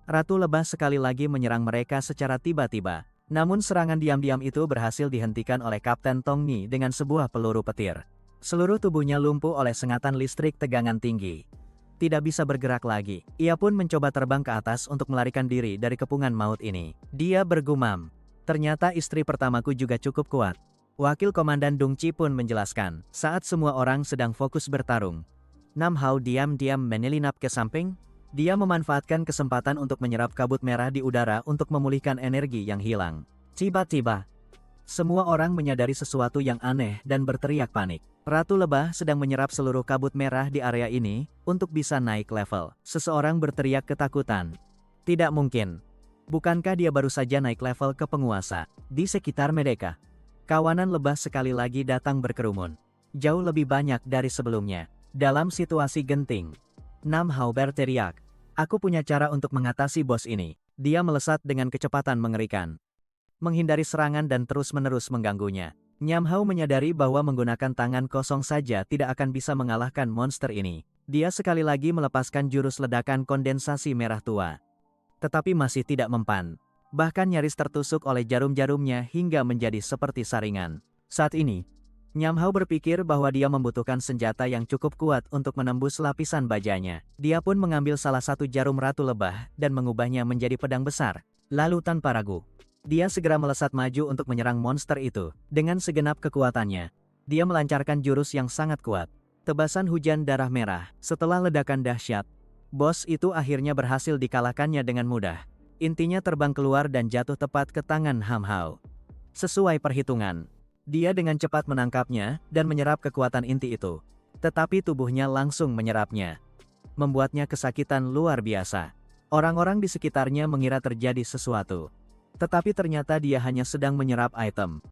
Ratu Lebah sekali lagi menyerang mereka secara tiba-tiba. Namun serangan diam-diam itu berhasil dihentikan oleh Kapten Tong Ni dengan sebuah peluru petir. Seluruh tubuhnya lumpuh oleh sengatan listrik tegangan tinggi. Tidak bisa bergerak lagi. Ia pun mencoba terbang ke atas untuk melarikan diri dari kepungan maut ini. Dia bergumam, ternyata istri pertamaku juga cukup kuat. Wakil Komandan Dung Chi pun menjelaskan, saat semua orang sedang fokus bertarung, Nam Hao diam-diam menyelinap ke samping. Dia memanfaatkan kesempatan untuk menyerap kabut merah di udara untuk memulihkan energi yang hilang. Tiba-tiba, semua orang menyadari sesuatu yang aneh dan berteriak panik. Ratu Lebah sedang menyerap seluruh kabut merah di area ini untuk bisa naik level. Seseorang berteriak ketakutan. Tidak mungkin. Bukankah dia baru saja naik level ke penguasa? Di sekitar mereka, kawanan lebah sekali lagi datang berkerumun. Jauh lebih banyak dari sebelumnya. Dalam situasi genting, Nam Hao berteriak, "Aku punya cara untuk mengatasi bos ini." Dia melesat dengan kecepatan mengerikan, menghindari serangan dan terus-menerus mengganggunya. Nyam Hao menyadari bahwa menggunakan tangan kosong saja tidak akan bisa mengalahkan monster ini. Dia sekali lagi melepaskan jurus ledakan kondensasi merah tua. Tetapi masih tidak mempan. Bahkan nyaris tertusuk oleh jarum-jarumnya hingga menjadi seperti saringan. Saat ini, Nyam Hao berpikir bahwa dia membutuhkan senjata yang cukup kuat untuk menembus lapisan bajanya. Dia pun mengambil salah satu jarum Ratu Lebah dan mengubahnya menjadi pedang besar. Lalu tanpa ragu, dia segera melesat maju untuk menyerang monster itu. Dengan segenap kekuatannya, dia melancarkan jurus yang sangat kuat. Tebasan hujan darah merah. Setelah ledakan dahsyat, bos itu akhirnya berhasil dikalahkannya dengan mudah. Intinya terbang keluar dan jatuh tepat ke tangan Ham Hao. Sesuai perhitungan, dia dengan cepat menangkapnya dan menyerap kekuatan inti itu. Tetapi tubuhnya langsung menyerapnya, membuatnya kesakitan luar biasa. Orang-orang di sekitarnya mengira terjadi sesuatu. Tetapi ternyata dia hanya sedang menyerap item.